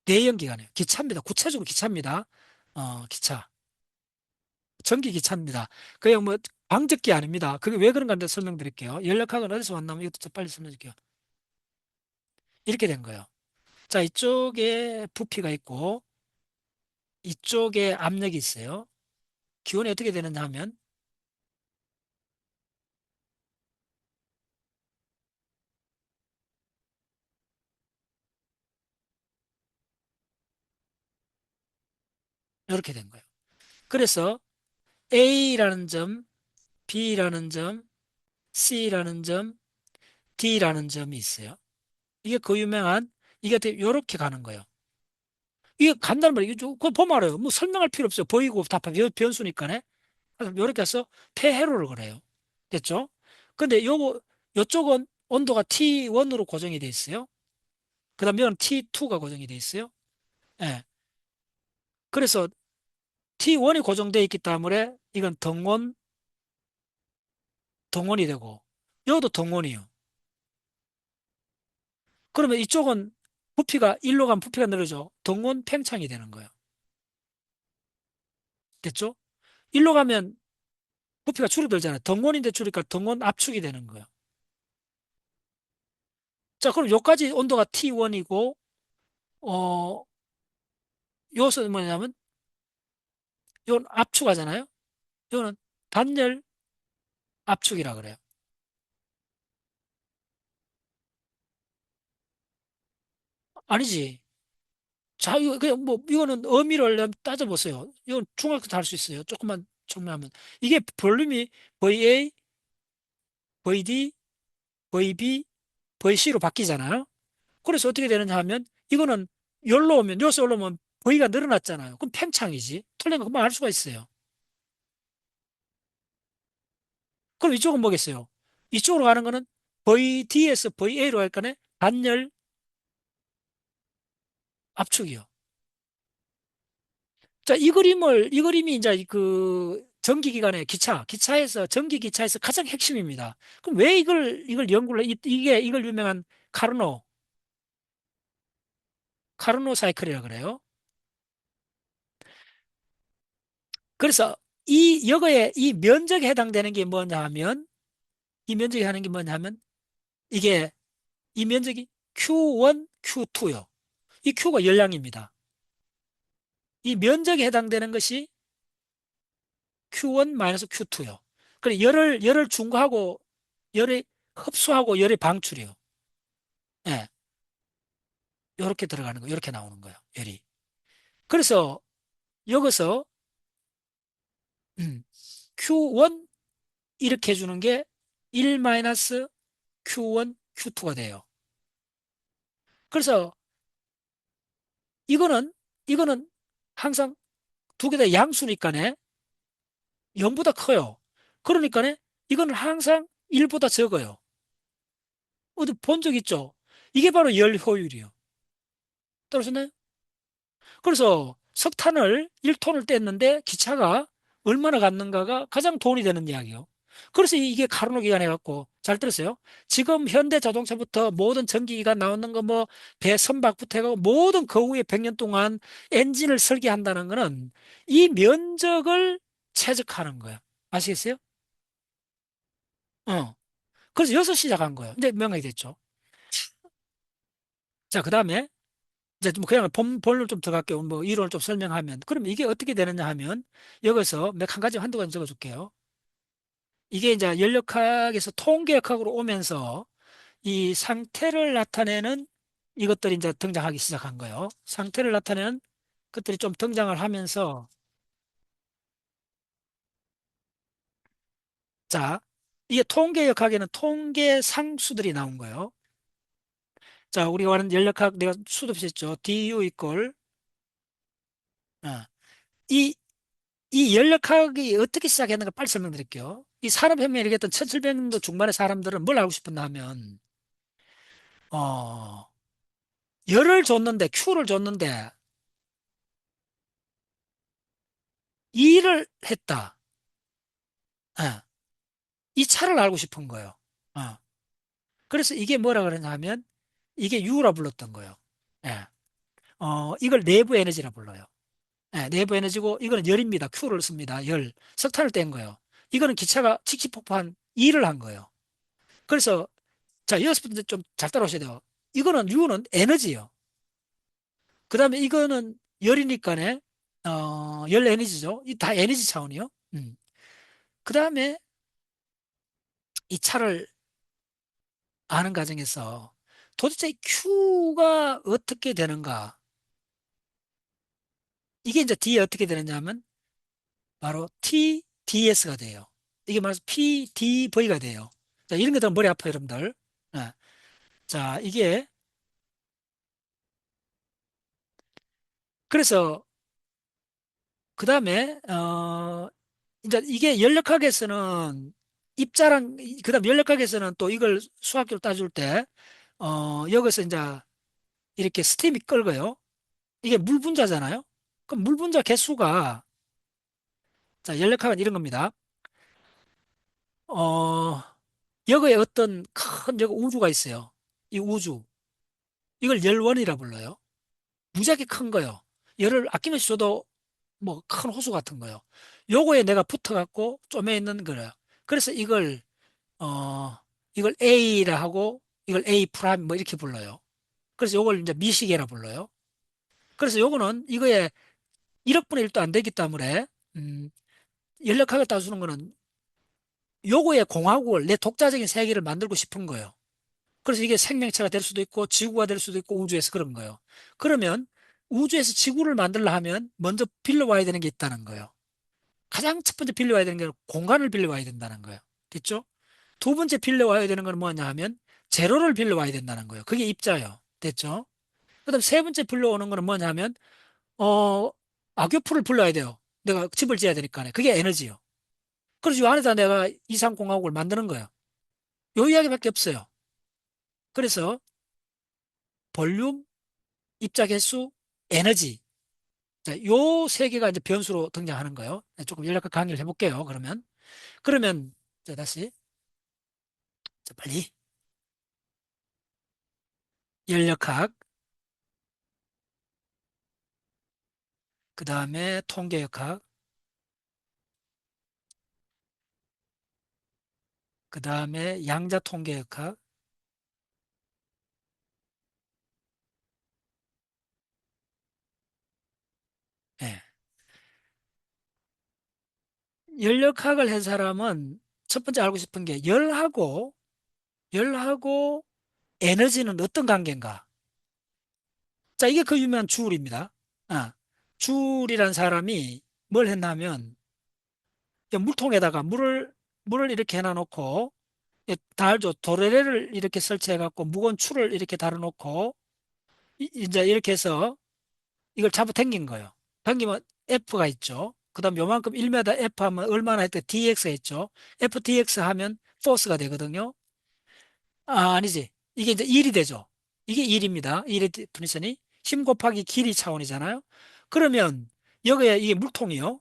내연기관이에요. 기차입니다. 구체적으로 기차입니다. 기차. 전기기차입니다. 그게 뭐 광적기 아닙니다. 그게 왜 그런가 설명드릴게요. 연력학은 어디서 왔냐면 이것도 좀 빨리 설명드릴게요. 이렇게 된 거예요. 자, 이쪽에 부피가 있고 이쪽에 압력이 있어요. 기온이 어떻게 되느냐 하면 이렇게 된 거예요. 그래서 A라는 점, B라는 점, C라는 점, D라는 점이 있어요. 이게 그 유명한 이게 이렇게 가는 거예요. 이게 간단 말이에요. 그거 보면 알아요. 뭐 설명할 필요 없어요. 보이고 다 변수니까네. 그래서 이렇게 해서 폐회로를 그래요. 됐죠? 근데 요쪽은 온도가 T1으로 고정이 돼 있어요. 그 다음에 이건 T2가 고정이 돼 있어요. 예. 그래서 T1이 고정되어 있기 때문에 이건 동원이 되고, 여기도 동원이요. 그러면 이쪽은 부피가, 일로 가면 부피가 늘어져. 동원 팽창이 되는 거예요. 됐죠? 일로 가면 부피가 줄어들잖아요. 동원인데 줄으니까 동원 압축이 되는 거예요. 자, 그럼 여기까지 온도가 T1이고, 어, 요것은 뭐냐면 이건 압축하잖아요. 이거는 단열 압축이라 그래요. 아니지. 자, 이거 그냥 뭐 이거는 의미를 따져보세요. 이건 중학교 때 할 수 있어요. 조금만 정리하면 이게 볼륨이 VA, VD, VB, VC로 바뀌잖아요. 그래서 어떻게 되느냐 하면 이거는 열로 오면 요새 올라오면 V가 늘어났잖아요. 그럼 팽창이지. 틀린 거 금방 알 수가 있어요. 그럼 이쪽은 뭐겠어요? 이쪽으로 가는 거는 VD에서 VA로 할 거네. 단열 압축이요. 자, 이 그림이 이제 그 전기기관의 기차에서, 전기기차에서 가장 핵심입니다. 그럼 왜 이걸 연구를, 이걸 유명한 카르노, 카르노 사이클이라 그래요. 그래서 이 면적에 해당되는 게 뭐냐 하면, 이 면적이 하는 게 뭐냐 하면, 이게, 이 면적이 Q1, Q2요. 이 Q가 열량입니다. 이 면적에 해당되는 것이 Q1 Q2요. 그래, 열을 중과하고, 열이 흡수하고 열이 방출이요. 예. 요렇게 들어가는 거, 요렇게 나오는 거예요, 열이. 그래서 여기서 Q1 이렇게 해주는 게 1 Q1, Q2가 돼요. 그래서 이거는 이거는 항상 두 개 다 양수니까네 0보다 커요. 그러니까네 이거는 항상 1보다 적어요. 어디 본 적 있죠? 이게 바로 열 효율이요. 떨어졌나요? 그래서 석탄을 1톤을 뗐는데 기차가 얼마나 갔는가가 가장 돈이 되는 이야기요. 그래서 이게 카르노 기관에 갖고 잘 들었어요. 지금 현대 자동차부터 모든 전기기관 나오는 거 뭐 배 선박부터 해가고 모든 그 후에 100년 동안 엔진을 설계한다는 거는 이 면적을 최적화하는 거예요. 아시겠어요? 어. 그래서 여기서 시작한 거예요. 이제 명확히 됐죠. 자, 그 다음에 이제 좀 그냥 본론을 좀 들어갈게요. 뭐 이론을 좀 설명하면. 그럼 이게 어떻게 되느냐 하면 여기서 몇 한 가지 한두 가지 적어줄게요. 이게 이제 연력학에서 통계역학으로 오면서 이 상태를 나타내는 이것들이 이제 등장하기 시작한 거예요. 상태를 나타내는 것들이 좀 등장을 하면서 자, 이게 통계역학에는 통계 상수들이 나온 거예요. 자, 우리가 아는 연력학 내가 수도했죠. du 이퀄 어, 이 이 연력학이 어떻게 시작했는가 빨리 설명드릴게요. 이 산업혁명이 일어났던 1700년도 중반의 사람들은 뭘 알고 싶었나 하면, 어, 열을 줬는데, Q를 줬는데, 일을 했다. 예, 이 차를 알고 싶은 거예요. 어, 그래서 이게 뭐라 그러냐 하면, 이게 U라 불렀던 거예요. 예, 이걸 내부 에너지라 불러요. 예, 내부 에너지고, 이거는 열입니다. Q를 씁니다. 열. 석탄을 뗀 거예요. 이거는 기차가 직시폭파한 일을 한 거예요. 그래서 자, 여섯 번째 좀 잘 따라오셔야 돼요. 이거는 U는 에너지예요. 그 다음에 이거는 열이니까네, 열 에너지죠. 이 다 에너지 차원이요. 그 다음에 이 차를 아는 과정에서 도대체 이 Q가 어떻게 되는가? 이게 이제 D에 어떻게 되느냐 하면 바로 TDS가 돼요. 이게 말해서 PDV가 돼요. 자, 이런 것들은 머리 아파요, 여러분들. 예. 자, 이게 그래서 그 다음에 이제 이게 연력학에서는 입자랑 그다음 연력학에서는 또 이걸 수학적으로 따질 때 여기서 이제 이렇게 스팀이 끓고요. 이게 물 분자잖아요. 그럼 물 분자 개수가 자 연력학은 이런 겁니다. 어 여기에 어떤 큰 여기 우주가 있어요. 이 우주 이걸 열원이라 불러요. 무지하게 큰 거요. 열을 아끼면서 줘도 뭐 큰 호수 같은 거요. 요거에 내가 붙어갖고 쪼매 있는 거예요. 그래서 어, 이걸 A라 하고 이걸 A 프라임 뭐 이렇게 불러요. 그래서 요걸 이제 미시계라 불러요. 그래서 요거는 이거에 1억 분의 1도 안 되기 때문에 음, 열역학을 따주는 거는 요거의 공화국을 내 독자적인 세계를 만들고 싶은 거예요. 그래서 이게 생명체가 될 수도 있고 지구가 될 수도 있고 우주에서 그런 거예요. 그러면 우주에서 지구를 만들려 하면 먼저 빌려와야 되는 게 있다는 거예요. 가장 첫 번째 빌려와야 되는 게 공간을 빌려와야 된다는 거예요. 됐죠? 두 번째 빌려와야 되는 건 뭐냐 하면 재료를 빌려와야 된다는 거예요. 그게 입자예요. 됐죠? 그다음 세 번째 빌려오는 거는 뭐냐 하면 어 악교풀을 불러야 돼요. 내가 집을 지어야 되니까. 그게 에너지요. 그래서 이 안에다 내가 이상공화국을 만드는 거예요. 요 이야기밖에 없어요. 그래서 볼륨, 입자 개수, 에너지. 자, 요 세 개가 이제 변수로 등장하는 거예요. 네, 조금 연락과 강의를 해볼게요. 그러면, 자, 다시. 자, 빨리. 연력학, 그 다음에 통계역학, 그 다음에 양자통계역학, 예. 연력학을 한 사람은 첫 번째 알고 싶은 게 열하고 에너지는 어떤 관계인가? 자, 이게 그 유명한 주울입니다. 아, 주울이란 사람이 뭘 했냐면 물통에다가 물을 이렇게 해놔놓고 달죠. 도레레를 이렇게 설치해갖고 무거운 줄을 이렇게 달아놓고 이제 이렇게 해서 이걸 잡아 당긴 거예요. 당기면 F가 있죠. 그 다음 요만큼 1m F 하면 얼마나 했대? DX가 있죠. FDX 하면 포스가 되거든요. 아, 아니지. 이게 이제 1이 되죠. 이게 1입니다. 1의 디피니션이 힘 곱하기 길이 차원이잖아요. 그러면 여기에 이게 물통이요.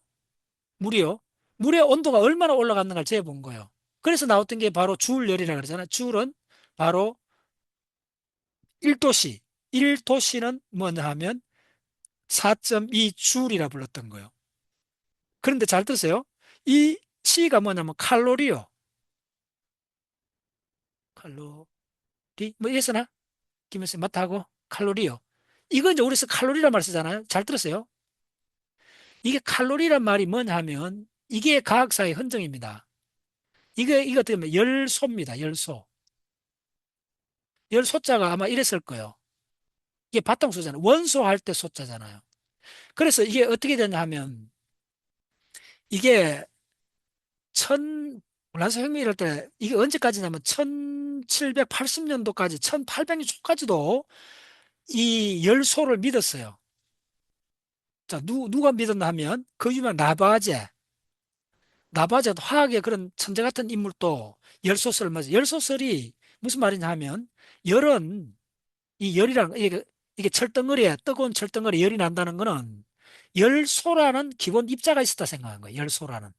물이요. 물의 온도가 얼마나 올라갔는가를 재본 거예요. 그래서 나왔던 게 바로 주울열이라고 그러잖아요. 주울은 바로 1도씨. 1도씨는 뭐냐 하면 4.2 줄이라 불렀던 거예요. 그런데 잘 들으세요. 이 C가 뭐냐면 칼로리요. 칼로리. 뭐 이랬으나? 김현수 맞다고? 칼로리요. 이거 이제 우리서 칼로리란 말 쓰잖아요. 잘 들으세요. 이게 칼로리란 말이 뭐냐 하면 이게 과학사의 흔적입니다. 이거 어떻게 보면 열소입니다. 열소. 열소자가 아마 이랬을 거예요. 이게 바탕소잖아요. 원소 할 때 소자잖아요. 그래서 이게 어떻게 되냐 하면 이게 천 불란서 혁명 이럴 때 이게 언제까지냐면 1780년도까지 1800년도까지도 이 열소를 믿었어요. 자, 누가 믿었나 하면 그 유명한 나바제 화학의 그런 천재 같은 인물도 열소설을 맞아. 열소설이 무슨 말이냐 하면 열은 이 열이랑 이게 철덩어리에 뜨거운 철덩어리에 열이 난다는 거는 열소라는 기본 입자가 있었다 생각한 거예요. 열소라는.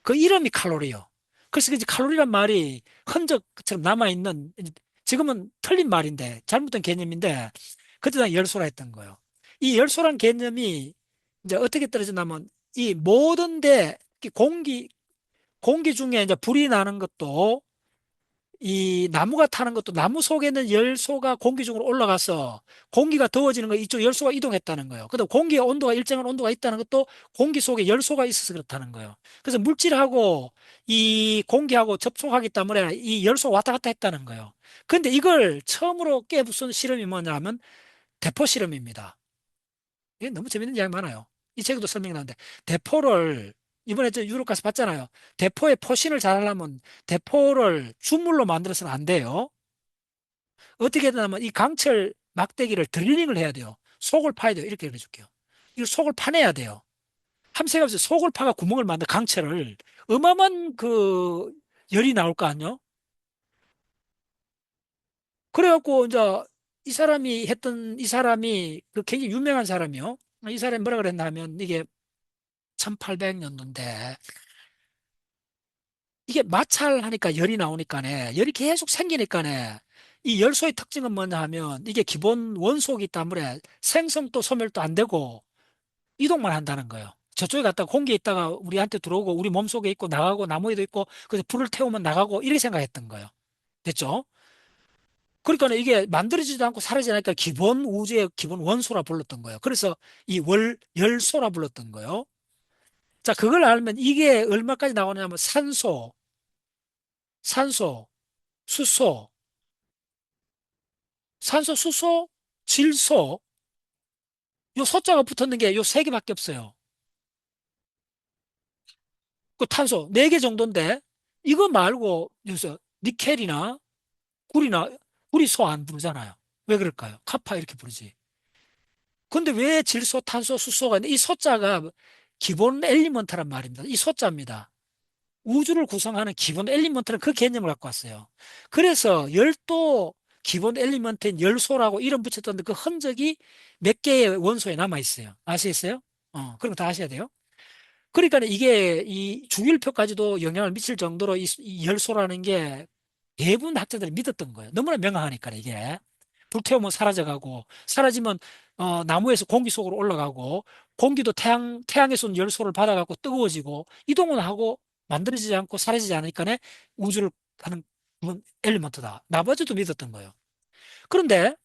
그 이름이 칼로리요. 그래서 이제 칼로리란 말이 흔적처럼 남아있는, 지금은 틀린 말인데, 잘못된 개념인데, 그때 당 열소라 했던 거예요. 이 열소란 개념이 이제 어떻게 떨어졌냐면, 이 모든 데, 공기 중에 이제 불이 나는 것도 이 나무가 타는 것도 나무 속에 있는 열소가 공기 중으로 올라가서 공기가 더워지는 거 이쪽 열소가 이동했다는 거예요. 그다음 공기의 온도가 일정한 온도가 있다는 것도 공기 속에 열소가 있어서 그렇다는 거예요. 그래서 물질하고 이 공기하고 접촉하기 때문에 이 열소 왔다 갔다 했다는 거예요. 근데 이걸 처음으로 깨부순 실험이 뭐냐 하면 대포 실험입니다. 이게 너무 재밌는 이야기 많아요. 이 책에도 설명이 나오는데 대포를 이번에 저 유럽 가서 봤잖아요. 대포의 포신을 잘하려면 대포를 주물로 만들어서는 안 돼요. 어떻게 되냐면 이 강철 막대기를 드릴링을 해야 돼요. 속을 파야 돼요. 이렇게 해줄게요. 이 속을 파내야 돼요. 함세가 없이 속을 파가 구멍을 만든 강철을 어마어마한 그 열이 나올 거 아니요? 그래갖고 이제 이 사람이 그 굉장히 유명한 사람이요. 이 사람이 뭐라 그랬나 하면 이게 1800년도인데 이게 마찰하니까 열이 나오니까네 열이 계속 생기니까네 이 열소의 특징은 뭐냐 하면 이게 기본 원소이기 때문에 생성도 소멸도 안 되고 이동만 한다는 거예요. 저쪽에 갔다가 공기에 있다가 우리한테 들어오고 우리 몸속에 있고 나가고 나무에도 있고 그래서 불을 태우면 나가고 이렇게 생각했던 거예요. 됐죠? 그러니까 이게 만들어지지도 않고 사라지니까 기본 우주의 기본 원소라 불렀던 거예요. 그래서 이 열소라 불렀던 거예요. 자, 그걸 알면 이게 얼마까지 나오냐면 산소, 수소, 수소, 질소, 요 소자가 붙었는 게 요 세 개밖에 없어요. 그 탄소 네 개 정도인데 이거 말고 여기서 니켈이나 굴이나 굴이 소 안 부르잖아요. 왜 그럴까요? 카파 이렇게 부르지. 근데 왜 질소, 탄소, 수소가 있는데 이 소자가 기본 엘리먼트란 말입니다. 이 소자입니다. 우주를 구성하는 기본 엘리먼트는 그 개념을 갖고 왔어요. 그래서 열도 기본 엘리먼트인 열소라고 이름 붙였던데 그 흔적이 몇 개의 원소에 남아 있어요. 아시겠어요? 그런 거 다 아셔야 돼요. 그러니까 이게 이 주기율표까지도 영향을 미칠 정도로 이 열소라는 게 대부분 학자들이 믿었던 거예요. 너무나 명확하니까 이게. 불태우면 사라져가고 사라지면 나무에서 공기 속으로 올라가고 공기도 태양에서 온 열소를 받아갖고 뜨거워지고 이동은 하고 만들어지지 않고 사라지지 않으니까 우주를 하는 그런 엘리먼트다. 나머지도 믿었던 거예요. 그런데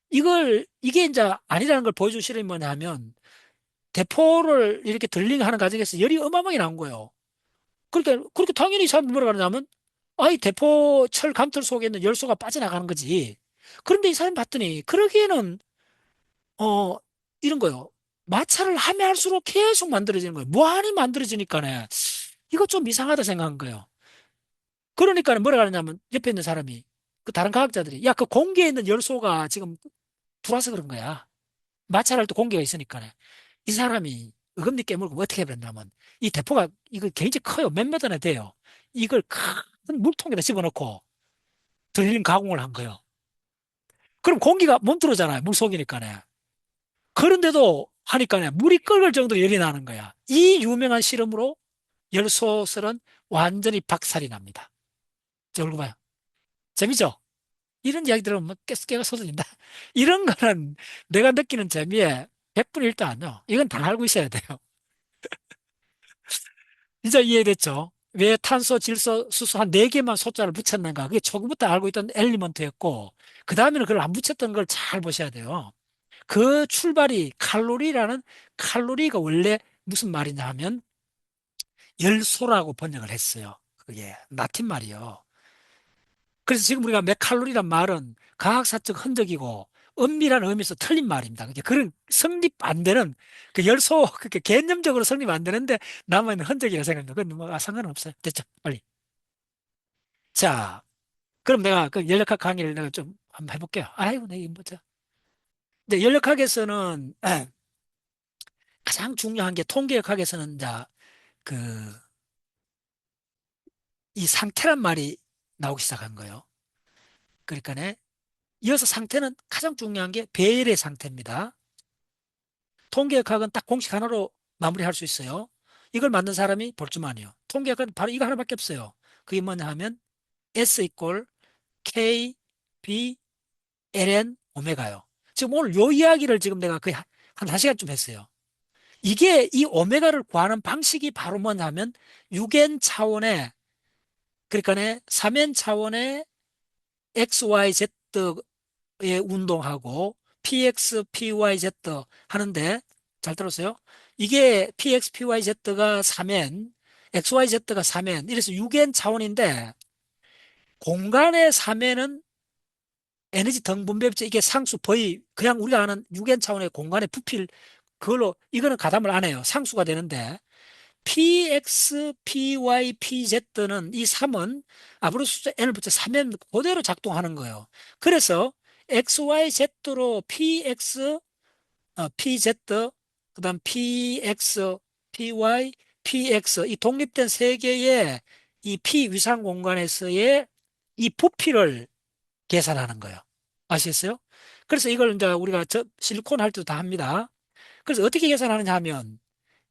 이게 이제 아니라는 걸 보여준 실험이 뭐냐 하면 대포를 이렇게 들링하는 과정에서 열이 어마어마하게 나온 거예요. 그러니까 그렇게 당연히 사람들이 뭐라 그러냐면 아이 대포 철 감틀 속에 있는 열소가 빠져나가는 거지. 그런데 이 사람 봤더니 그러기에는 어 이런 거요. 마찰을 하면 할수록 계속 만들어지는 거예요. 무한히 만들어지니까네. 이거 좀 이상하다 생각한 거예요. 그러니까 뭐라 그러냐면 옆에 있는 사람이 그 다른 과학자들이 야 그 공기에 있는 열소가 지금 들어와서 그런 거야. 마찰할 때 공기가 있으니까네. 이 사람이 어금니 깨물고 어떻게 해버렸냐면 이 대포가 이거 굉장히 커요. 몇 미터나 돼요. 이걸 큰 물통에다 집어넣고 드릴링 가공을 한 거예요. 그럼 공기가 못 들어오잖아요. 물 속이니까네. 그런데도 하니까네 물이 끓을 정도로 열이 나는 거야. 이 유명한 실험으로 열소설은 완전히 박살이 납니다. 자, 얼굴 봐요. 재미죠? 이런 이야기 들으면 뭐 깨가 쏟아진다. 이런 거는 내가 느끼는 재미에 100분의 1도 아니요. 이건 다 알고 있어야 돼요. 이제 이해됐죠? 왜 탄소, 질소, 수소 한 네개만 소자를 붙였는가? 그게 초기부터 알고 있던 엘리먼트였고, 그 다음에는 그걸 안 붙였던 걸 잘 보셔야 돼요. 그 출발이 칼로리가 원래 무슨 말이냐 하면 열소라고 번역을 했어요. 그게 라틴 말이요. 그래서 지금 우리가 메칼로리란 말은 과학사적 흔적이고 엄밀한 의미에서 틀린 말입니다. 그런 성립 안 되는 그 열소 그렇게 개념적으로 성립 안 되는데 남아있는 흔적이라 생각합니다. 그건 뭐 상관은 없어요. 됐죠? 빨리. 자, 그럼 내가 그 연력학 강의를 내가 좀 한번 해볼게요. 아이고, 내 이거 뭐죠? 근데 연력학에서는 가장 중요한 게 통계역학에서는 이제 그 이 상태란 말이 나오기 시작한 거예요. 그러니까 이어서 상태는 가장 중요한 게 배열의 상태입니다. 통계학은 딱 공식 하나로 마무리할 수 있어요. 이걸 만든 사람이 볼츠만이요. 통계학은 바로 이거 하나밖에 없어요. 그게 뭐냐 하면 S 이퀄 K, B, ln, 오메가요. 지금 오늘 요 이야기를 지금 내가 거의 한 1시간쯤 했어요. 이게 이 오메가를 구하는 방식이 바로 뭐냐면 6n 차원의 그러니까 3n 차원의 XYZ의 운동하고 PX, PYZ 하는데 잘 들었어요? 이게 PX, PYZ가 3n, XYZ가 3n, 이래서 6n 차원인데 공간의 3n은 에너지 등분배비체 이게 상수 거의 그냥 우리가 아는 6n 차원의 공간의 부피를 그걸로 이거는 가담을 안 해요. 상수가 되는데 PX, PY, PZ는 이 3은 앞으로 숫자 n을 붙여 3n 그대로 작동하는 거예요. 그래서 XYZ로 PX, PZ, 그다음 PX, PY, PX 이 독립된 세 개의 이 P 위상 공간에서의 이 부피를 계산하는 거예요. 아시겠어요? 그래서 이걸 이제 우리가 실리콘 할 때도 다 합니다. 그래서 어떻게 계산하느냐 하면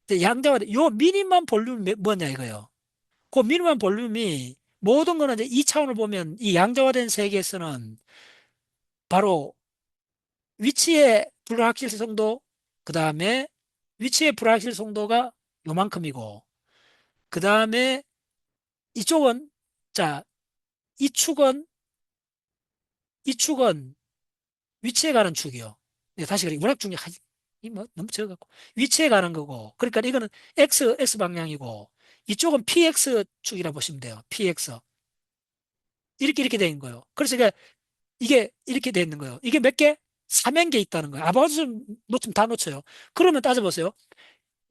이제 양자화 요 미니멈 볼륨이 뭐냐 이거요. 그 미니멈 볼륨이 모든 거는 이제 이 차원을 보면 이 양자화된 세계에서는 바로 위치의 불확실성도 그 다음에 위치의 불확실성도가 요만큼이고 그 다음에 이쪽은 자 이 축은 이 축은 위치에 가는 축이요. 네, 다시 그래. 워낙 중요하지. 이 뭐 너무 적어갖고 위치에 가는 거고 그러니까 이거는 x 방향이고 이쪽은 px축이라 보시면 돼요. px 이렇게 돼 있는 거예요. 그래서 이게 이렇게 돼 있는 거예요. 이게 몇 개? 3N개 있다는 거예요. 아버지 놓치면 다 놓쳐요. 그러면 따져보세요.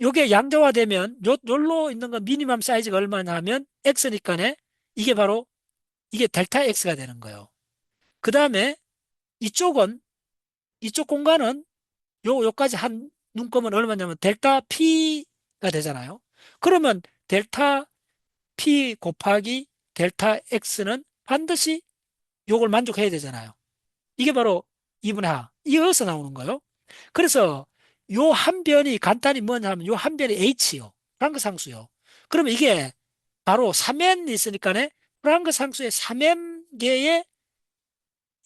요게 양자화되면 요로 있는 건 미니멈 사이즈가 얼마냐 하면 x니까네 이게 바로 이게 델타 x가 되는 거예요. 그 다음에 이쪽은 이쪽 공간은 요까지 한 눈금은 얼마냐면 델타 P가 되잖아요. 그러면 델타 P 곱하기 델타 X는 반드시 요걸 만족해야 되잖아요. 이게 바로 2분의 하. 이게 어디서 나오는 거예요? 그래서 요 한 변이 간단히 뭐냐 하면 요 한 변이 H요. 프랑크 상수요. 그러면 이게 바로 3n 있으니까네 프랑크 상수의 3n개의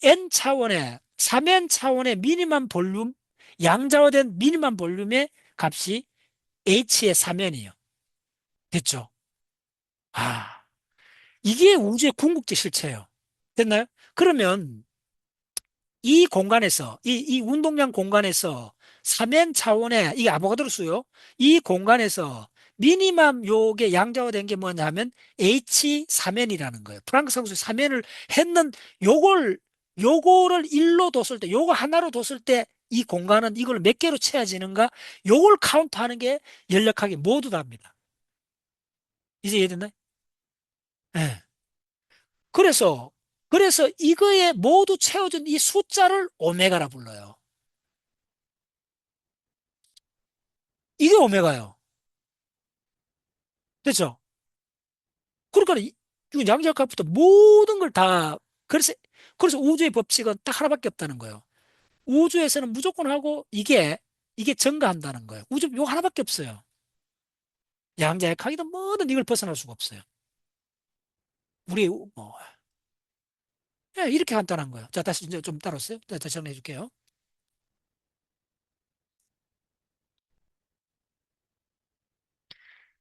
n 차원의 3n 차원의 미니멈 볼륨 양자화된 미니멈 볼륨의 값이 h의 3n이에요. 됐죠? 아, 이게 우주의 궁극적 실체예요. 됐나요? 그러면 이 공간에서 이 운동량 공간에서 3n 차원의 이게 아보가드로 수요. 이 공간에서 미니멈 요게 양자화된 게 뭐냐 하면 H3n이라는 거예요. 프랑크 상수 3n을 했는 요거를 1로 뒀을 때 요거 하나로 뒀을 때 이 공간은 이걸 몇 개로 채워지는가 요걸 카운트하는 게 연력학이 모두 다입니다. 이제 이해됐나요? 예. 그래서 이거에 모두 채워진 이 숫자를 오메가라 불러요. 이게 오메가요. 됐죠? 그러니까 이 양자역학부터 모든 걸 다 그래서 우주의 법칙은 딱 하나밖에 없다는 거예요. 우주에서는 무조건 하고 이게 증가한다는 거예요. 우주 요 하나밖에 없어요. 양자역학이든 뭐든 이걸 벗어날 수가 없어요. 우리 뭐 예, 이렇게 간단한 거예요. 자, 다시 이제 좀 따라오세요. 다시 정리해 줄게요.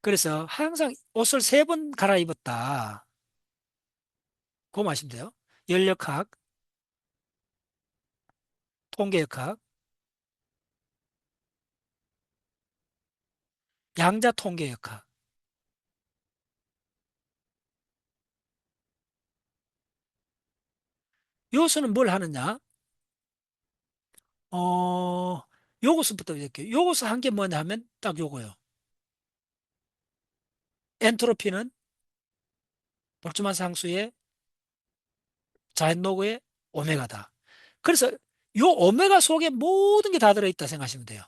그래서 항상 옷을 3번 갈아입었다. 그거 마시면 돼요. 연력학, 통계역학, 양자 통계역학. 요수는 뭘 하느냐? 어, 요것부터 이렇게. 요것을 한 게 뭐냐 하면 딱 요거요. 엔트로피는 볼츠만 상수의 자연노구의 오메가다. 그래서 요 오메가 속에 모든 게 다 들어있다 생각하시면 돼요.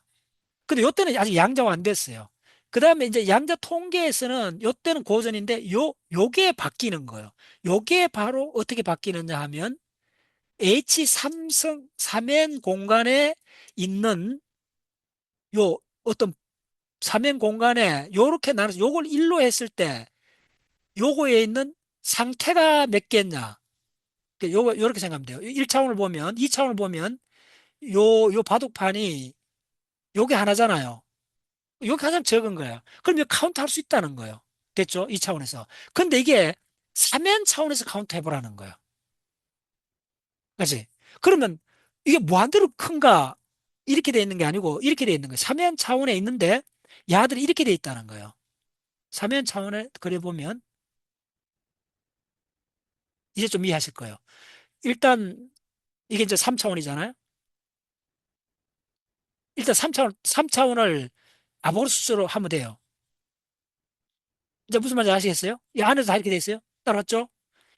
근데 요때는 아직 양자가 안 됐어요. 그 다음에 이제 양자 통계에서는 요때는 고전인데 요게 바뀌는 거예요. 요게 바로 어떻게 바뀌느냐 하면 H3성, 3엔 공간에 있는 요 어떤 3엔 공간에 요렇게 나눠서 요걸 1로 했을 때 요거에 있는 상태가 몇 개냐. 요거, 요렇게 생각하면 돼요. 1차원을 보면, 2차원을 보면, 요 바둑판이 요게 하나잖아요. 요게 가장 적은 거예요. 그럼 이거 카운트 할 수 있다는 거예요. 됐죠? 2차원에서. 근데 이게 3연 차원에서 카운트 해보라는 거예요. 그치? 그러면 이게 무한대로 큰가? 이렇게 돼 있는 게 아니고, 이렇게 돼 있는 거예요. 3연 차원에 있는데, 야들이 이렇게 돼 있다는 거예요. 3연 차원에 그려보면, 이제 좀 이해하실 거예요. 일단, 이게 이제 3차원이잖아요? 일단 3차원을 아보로 수술로 하면 돼요. 이제 무슨 말인지 아시겠어요? 이 안에서 다 이렇게 돼 있어요? 따라왔죠?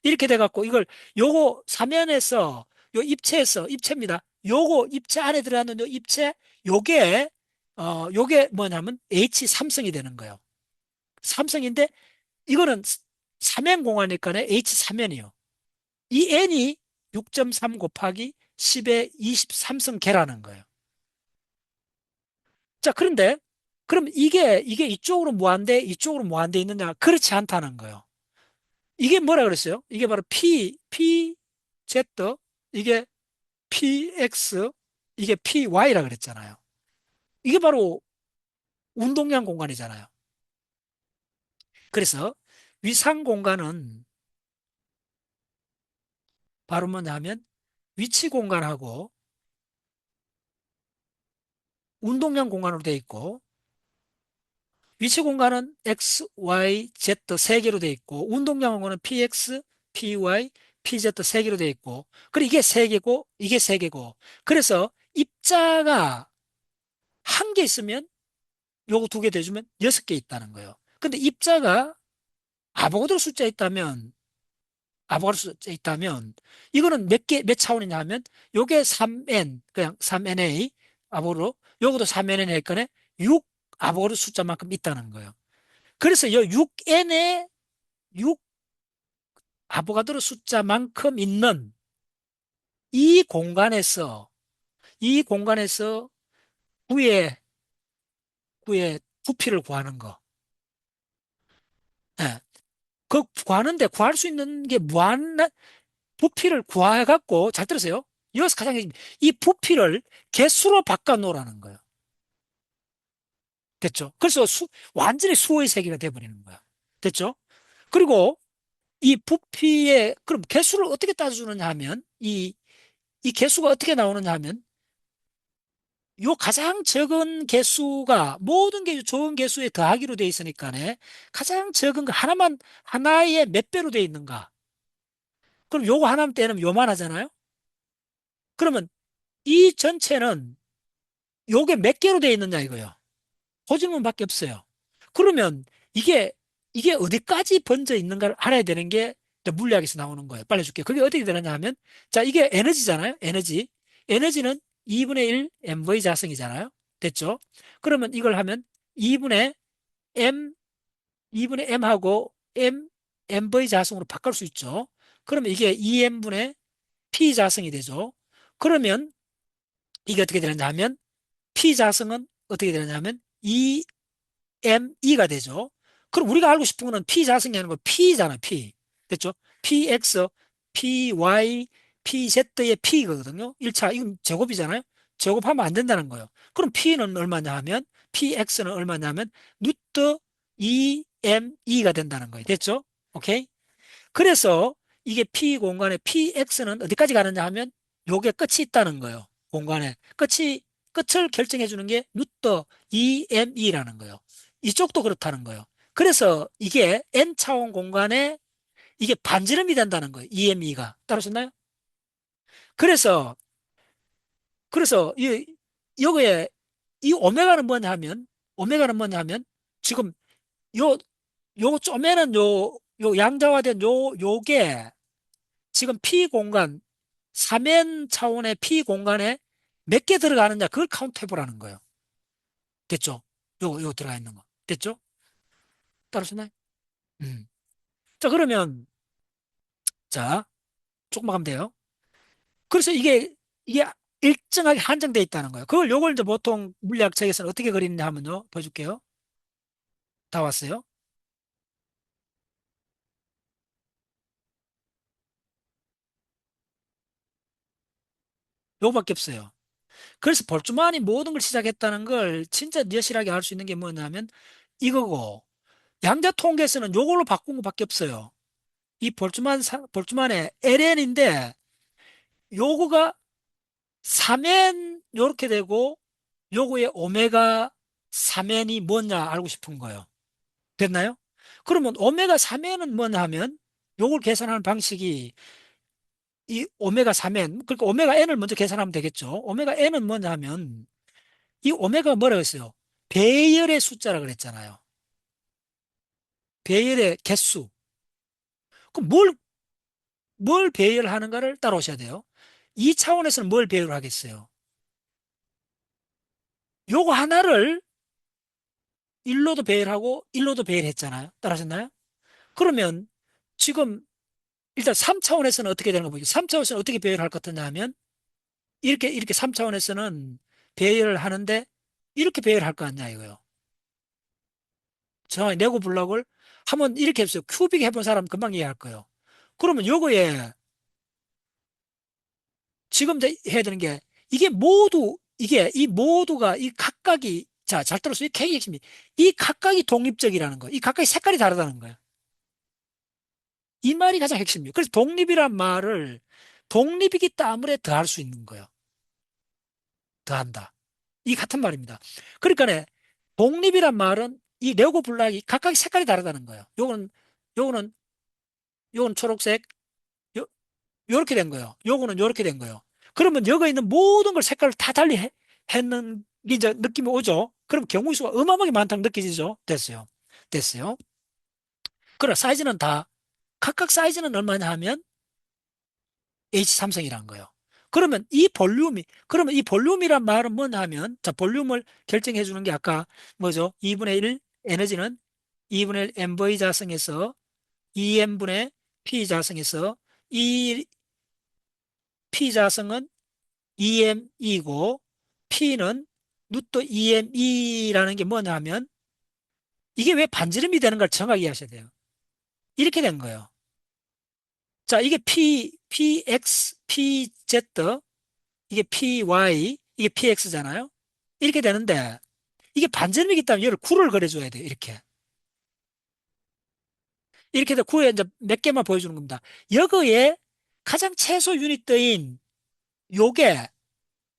이렇게 돼갖고 이걸 요거 사면에서 요 입체입니다. 요거 입체 안에 들어가는 요 입체 요게 뭐냐면 H3성이 되는 거예요. 삼성인데 이거는 삼연공하니까 H3연이요. 이 n이 6.3 곱하기 10의 23성 개라는 거예요. 자, 그런데 그럼 이게 이쪽으로 무한대 이쪽으로 무한대 있느냐? 그렇지 않다는 거예요. 이게 뭐라 그랬어요? 이게 바로 Z, 이게 PX, 이게 PY라 그랬잖아요. 이게 바로 운동량 공간이잖아요. 그래서 위상 공간은 바로 뭐냐면 위치 공간하고 운동량 공간으로 되어 있고, 위치 공간은 X, Y, Z 세 개로 되어 있고, 운동량 공간은 PX, PY, PZ 세 개로 되어 있고, 그리고 이게 세 개고, 이게 세 개고, 그래서 입자가 한 개 있으면 요거 두 개 돼주면 여섯 개 있다는 거예요. 근데 입자가 아보가드로 숫자 있다면, 아보가드로 숫자 있다면, 이거는 몇 차원이냐 하면, 요게 3n, 그냥 3na, 아보가드로, 요것도 3n의 했거네, 6 아보가드로 숫자만큼 있다는 거예요. 그래서 요 6n에 6 아보가드로 숫자만큼 있는 이 공간에서, 이 공간에서 구의, 구의 부피를 구하는 거. 예. 그 구하는데 구할 수 있는 게 무한, 부피를 구해갖고, 잘 들으세요. 여기서 가장 이 부피를 개수로 바꿔 놓으라는 거예요. 됐죠? 그래서 완전히 수의 세계가 돼버리는 거야. 됐죠? 그리고 이 부피의, 그럼 개수를 어떻게 따져주느냐 하면, 이 개수가 어떻게 나오느냐 하면, 요 가장 적은 개수가 모든 게 좋은 개수에 더하기로 돼 있으니까네, 가장 적은 거 하나만, 하나의 몇 배로 돼 있는가? 그럼 요거 하나만 떼면 요만하잖아요? 그러면 이 전체는 요게 몇 개로 돼 있느냐 이거요. 그 질문밖에 없어요. 그러면 이게 이게 어디까지 번져 있는가를 알아야 되는 게 물리학에서 나오는 거예요. 빨리 줄게요. 그게 어떻게 되느냐 하면, 자, 이게 에너지잖아요. 에너지. 에너지는 2분의 1 mv 자승이잖아요. 됐죠? 그러면 이걸 하면 2분의 m, 2분의 m하고 mv 자승으로 바꿀 수 있죠. 그러면 이게 2m분의 p 자승이 되죠. 그러면 이게 어떻게 되느냐 하면, p 자승은 어떻게 되느냐면 2ME가 되죠. 그럼 우리가 알고 싶은 거는 P 자승이 아니고 P잖아, P. 됐죠? PX, PY, PZ의 P거든요. 1차, 이건 제곱이잖아요. 제곱하면 안 된다는 거예요. 그럼 P는 얼마냐 하면, PX는 얼마냐 하면, 루트 2ME가 된다는 거예요. 됐죠? 오케이? 그래서 이게 P 공간에 PX는 어디까지 가느냐 하면 요게 끝이 있다는 거예요. 공간에. 끝을 결정해 주는 게 루터 EME라는 거예요. 이쪽도 그렇다는 거예요. 그래서 이게 N차원 공간에 이게 반지름이 된다는 거예요. EME가. 따르셨나요? 그래서, 여기에 이 오메가는 뭐냐 하면, 오메가는 뭐냐 하면, 지금 요, 요 쪼매는 요 양자화된 요게 지금 P 공간, 3n 차원의 P 공간에 몇 개 들어가느냐, 그걸 카운트 해보라는 거예요. 됐죠? 요거 들어가 있는 거. 됐죠? 따르셨나요? 음. 자, 그러면, 자, 조금만 가면 돼요. 그래서 이게 일정하게 한정되어 있다는 거예요. 요걸 이제 보통 물리학 책에서는 어떻게 그리느냐 하면요. 보여줄게요. 다 왔어요? 요거밖에 없어요. 그래서 볼트만이 모든 걸 시작했다는 걸 진짜 여실하게 알 수 있는 게 뭐냐면 이거고, 양자 통계에서는 요걸로 바꾼 것밖에 없어요. 이 볼트만의 LN인데 요거가 3n 요렇게 되고 요거의 오메가 3n이 뭐냐 알고 싶은 거예요. 됐나요? 그러면 오메가 3n은 뭐냐 하면 요걸 계산하는 방식이 이 오메가 3n, 그러니까 오메가 n을 먼저 계산하면 되겠죠. 오메가 n은 뭐냐 하면 이 오메가가 뭐라고 했어요? 배열의 숫자라 그랬잖아요. 배열의 개수. 그럼 뭘 배열하는가를 따라오셔야 돼요. 이 차원에서는 뭘 배열하겠어요? 요거 하나를 일로도 배열하고 일로도 배열했잖아요. 따라하셨나요? 그러면 지금 일단 3차원에서는 어떻게 되는 거 보죠? 3차원에서는 어떻게 배열할 것 같냐 하면 이렇게 3차원에서는 배열을 하는데 이렇게 배열할 거 아니냐 이거요. 정확히 내고 블록을 한번 이렇게 해보세요. 큐빅 해본 사람 금방 이해할 거예요. 그러면 요거에 지금 이제 해야 되는 게 이게 모두 이게 이 모두가 이 각각이 자, 잘 들었어요. 이게 핵심이 이 각각이 독립적이라는 거. 이 각각이 색깔이 다르다는 거예요. 이 말이 가장 핵심이에요. 그래서 독립이란 말을 독립이기 때문에 더할 수 있는 거예요. 더한다. 이 같은 말입니다. 그러니까 독립이란 말은 이 레고 블락이 각각 색깔이 다르다는 거예요. 요거는, 요거는 초록색, 요, 요렇게 된 거예요. 요거는 요렇게 된 거예요. 그러면 여기 있는 모든 걸 색깔을 다 달리 했는 게 이제 느낌이 오죠. 그럼 경우의 수가 어마어마하게 많다는 느껴지죠. 됐어요. 됐어요. 그럼 사이즈는 다, 각각 사이즈는 얼마냐 하면 H3성이라는 거예요. 그러면 이 볼륨이란 말은 뭐냐 하면, 자, 볼륨을 결정해 주는 게 아까 뭐죠? 2분의 1 에너지는 2분의 1 mv 자승에서 2m분의 p 자승에서 이 p 자승은 2m이고 p는 루트 2me라는 게 뭐냐 하면 이게 왜 반지름이 되는 걸 정확히 이해하셔야 돼요. 이렇게 된 거예요. 자, 이게 px, pz, 이게 py, 이게 px잖아요. 이렇게 되는데 이게 반지름이기 때문에 이걸 구를 그려줘야 돼요. 이렇게. 이렇게 해서 구에 이제 몇 개만 보여주는 겁니다. 여기에 가장 최소 유닛인 요게,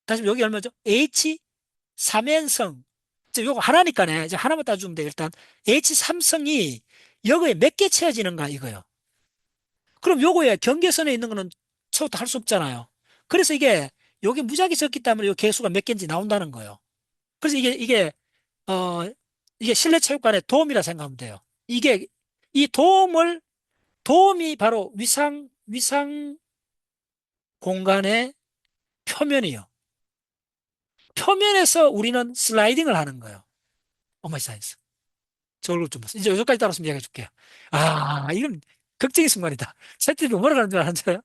다시 요게 얼마죠? H 3엔성. 요거 하나니까네. 이제 하나만 따주면 돼요. 일단 H3성이 여기에 몇 개 채워지는가 이거요. 그럼 요거에 경계선에 있는 거는 처음부터 할 수 없잖아요. 그래서 이게 요게 무작위 적기 때문에 요 개수가 몇 개인지 나온다는 거예요. 그래서 어, 이게 실내 체육관의 도움이라 생각하면 돼요. 이게 이 도움이 바로 위상 공간의 표면이요. 표면에서 우리는 슬라이딩을 하는 거예요. 오마이 사이언스. 저 얼굴 좀 보세요. 이제 여기까지 따라서 이야기해 줄게요. 아, 이건 극적인 순간이다. 채팅이 뭐라 가는 줄 아세요?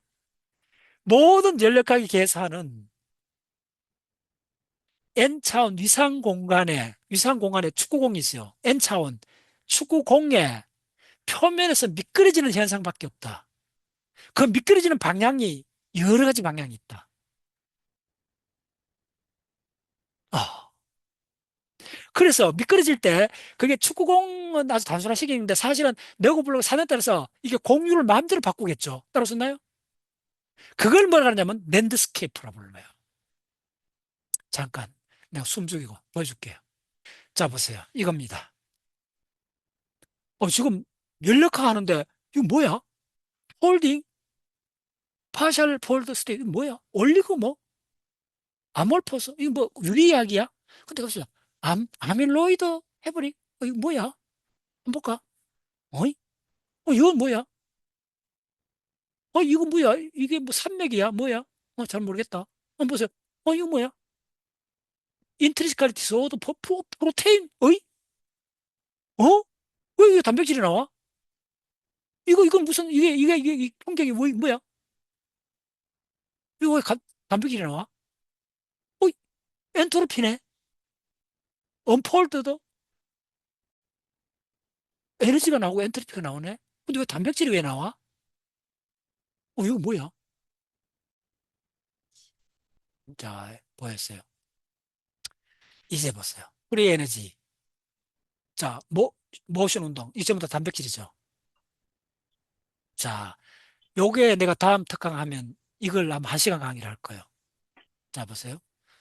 모든 연력학이 계산은 N차원 위상 공간에 축구공이 있어요. N차원 축구공의 표면에서 미끄러지는 현상밖에 없다. 그 미끄러지는 방향이 여러 가지 방향이 있다. 아, 그래서 미끄러질 때 그게 축구공은 아주 단순한 식인데 사실은 네고블록 사는 따라서 이게 공유를 마음대로 바꾸겠죠. 따라오셨나요? 그걸 뭐라 하냐면 랜드스케이프라고 불러요. 잠깐 내가 숨 죽이고 보여줄게요. 자 보세요. 이겁니다. 지금 연력화 하는데 이거 뭐야? 폴딩, 파셜 폴드 스테이트 이거 뭐야? 올리고 뭐? 아몰포스 이거 뭐 유리 이야기야? 근데 보세요. 아밀로이드 해버리 이거 뭐야? 한번 볼까? 어이? 이건 뭐야? 이거 뭐야? 이게 뭐 산맥이야? 뭐야? 잘 모르겠다. 보세요. 이거 뭐야? 인트리시칼리티 소드 프로테인? 어이? 어? 왜 이게 단백질이 나와? 이건 무슨, 이 풍경이 뭐야? 이거 왜 단백질이 나와? 어, 엔트로피네? 언폴드도 에너지가 나오고 엔트로피가 나오네? 근데 왜 단백질이 왜 나와? 이거 뭐야? 자, 보였어요. 이제 보세요. 프리 에너지. 자, 모션 운동. 이제부터 단백질이죠. 자, 요게 내가 다음 특강 하면 이걸 아마 1시간 강의를 할 거예요. 자, 보세요.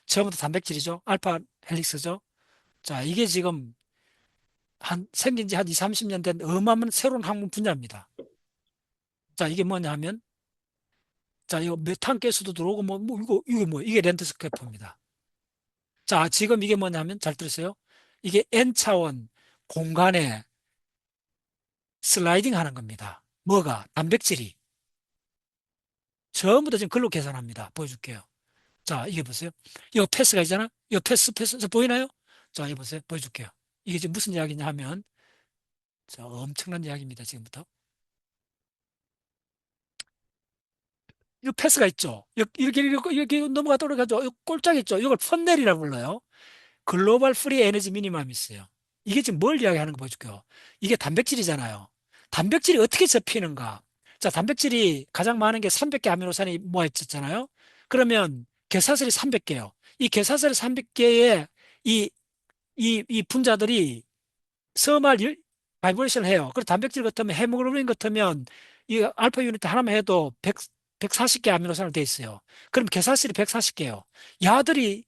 처음부터 단백질이죠. 알파 헬릭스죠. 자, 이게 지금 생긴 지 한 2, 30년 된 어마어마한 새로운 학문 분야입니다. 자, 이게 뭐냐 하면, 자, 이거 메탄 가스도 들어오고, 이게 렌트스케프입니다. 자, 지금 이게 뭐냐면, 잘 들으세요. 이게 N차원 공간에 슬라이딩 하는 겁니다. 뭐가? 단백질이. 전부 다 지금 글로 계산합니다. 보여줄게요. 자, 이게 보세요. 이거 패스가 있잖아? 이거 패스. 저 보이나요? 자, 이거 보세요. 보여줄게요. 이게 지금 무슨 이야기냐 하면, 자, 엄청난 이야기입니다. 지금부터. 이 패스가 있죠. 이렇게 넘어가다 그래가지고 꼴짝 있죠. 이걸 펀넬이라고 불러요. 글로벌 프리 에너지 미니멈이 있어요. 이게 지금 뭘 이야기하는 거 보여줄게요. 이게 단백질이잖아요. 단백질이 어떻게 접히는가? 자, 단백질이 가장 많은 게 300개 아미노산이 모아있잖아요. 그러면 괴사슬이 300개요. 이 괴사슬 300개의 이 분자들이 서말 바이브레이션을 해요. 그리고 단백질 같으면 헤모글로빈 같으면 이 알파 유니트 하나만 해도 140개 아미노산으로 돼 있어요. 그럼 괴사슬이 140개예요. 야들이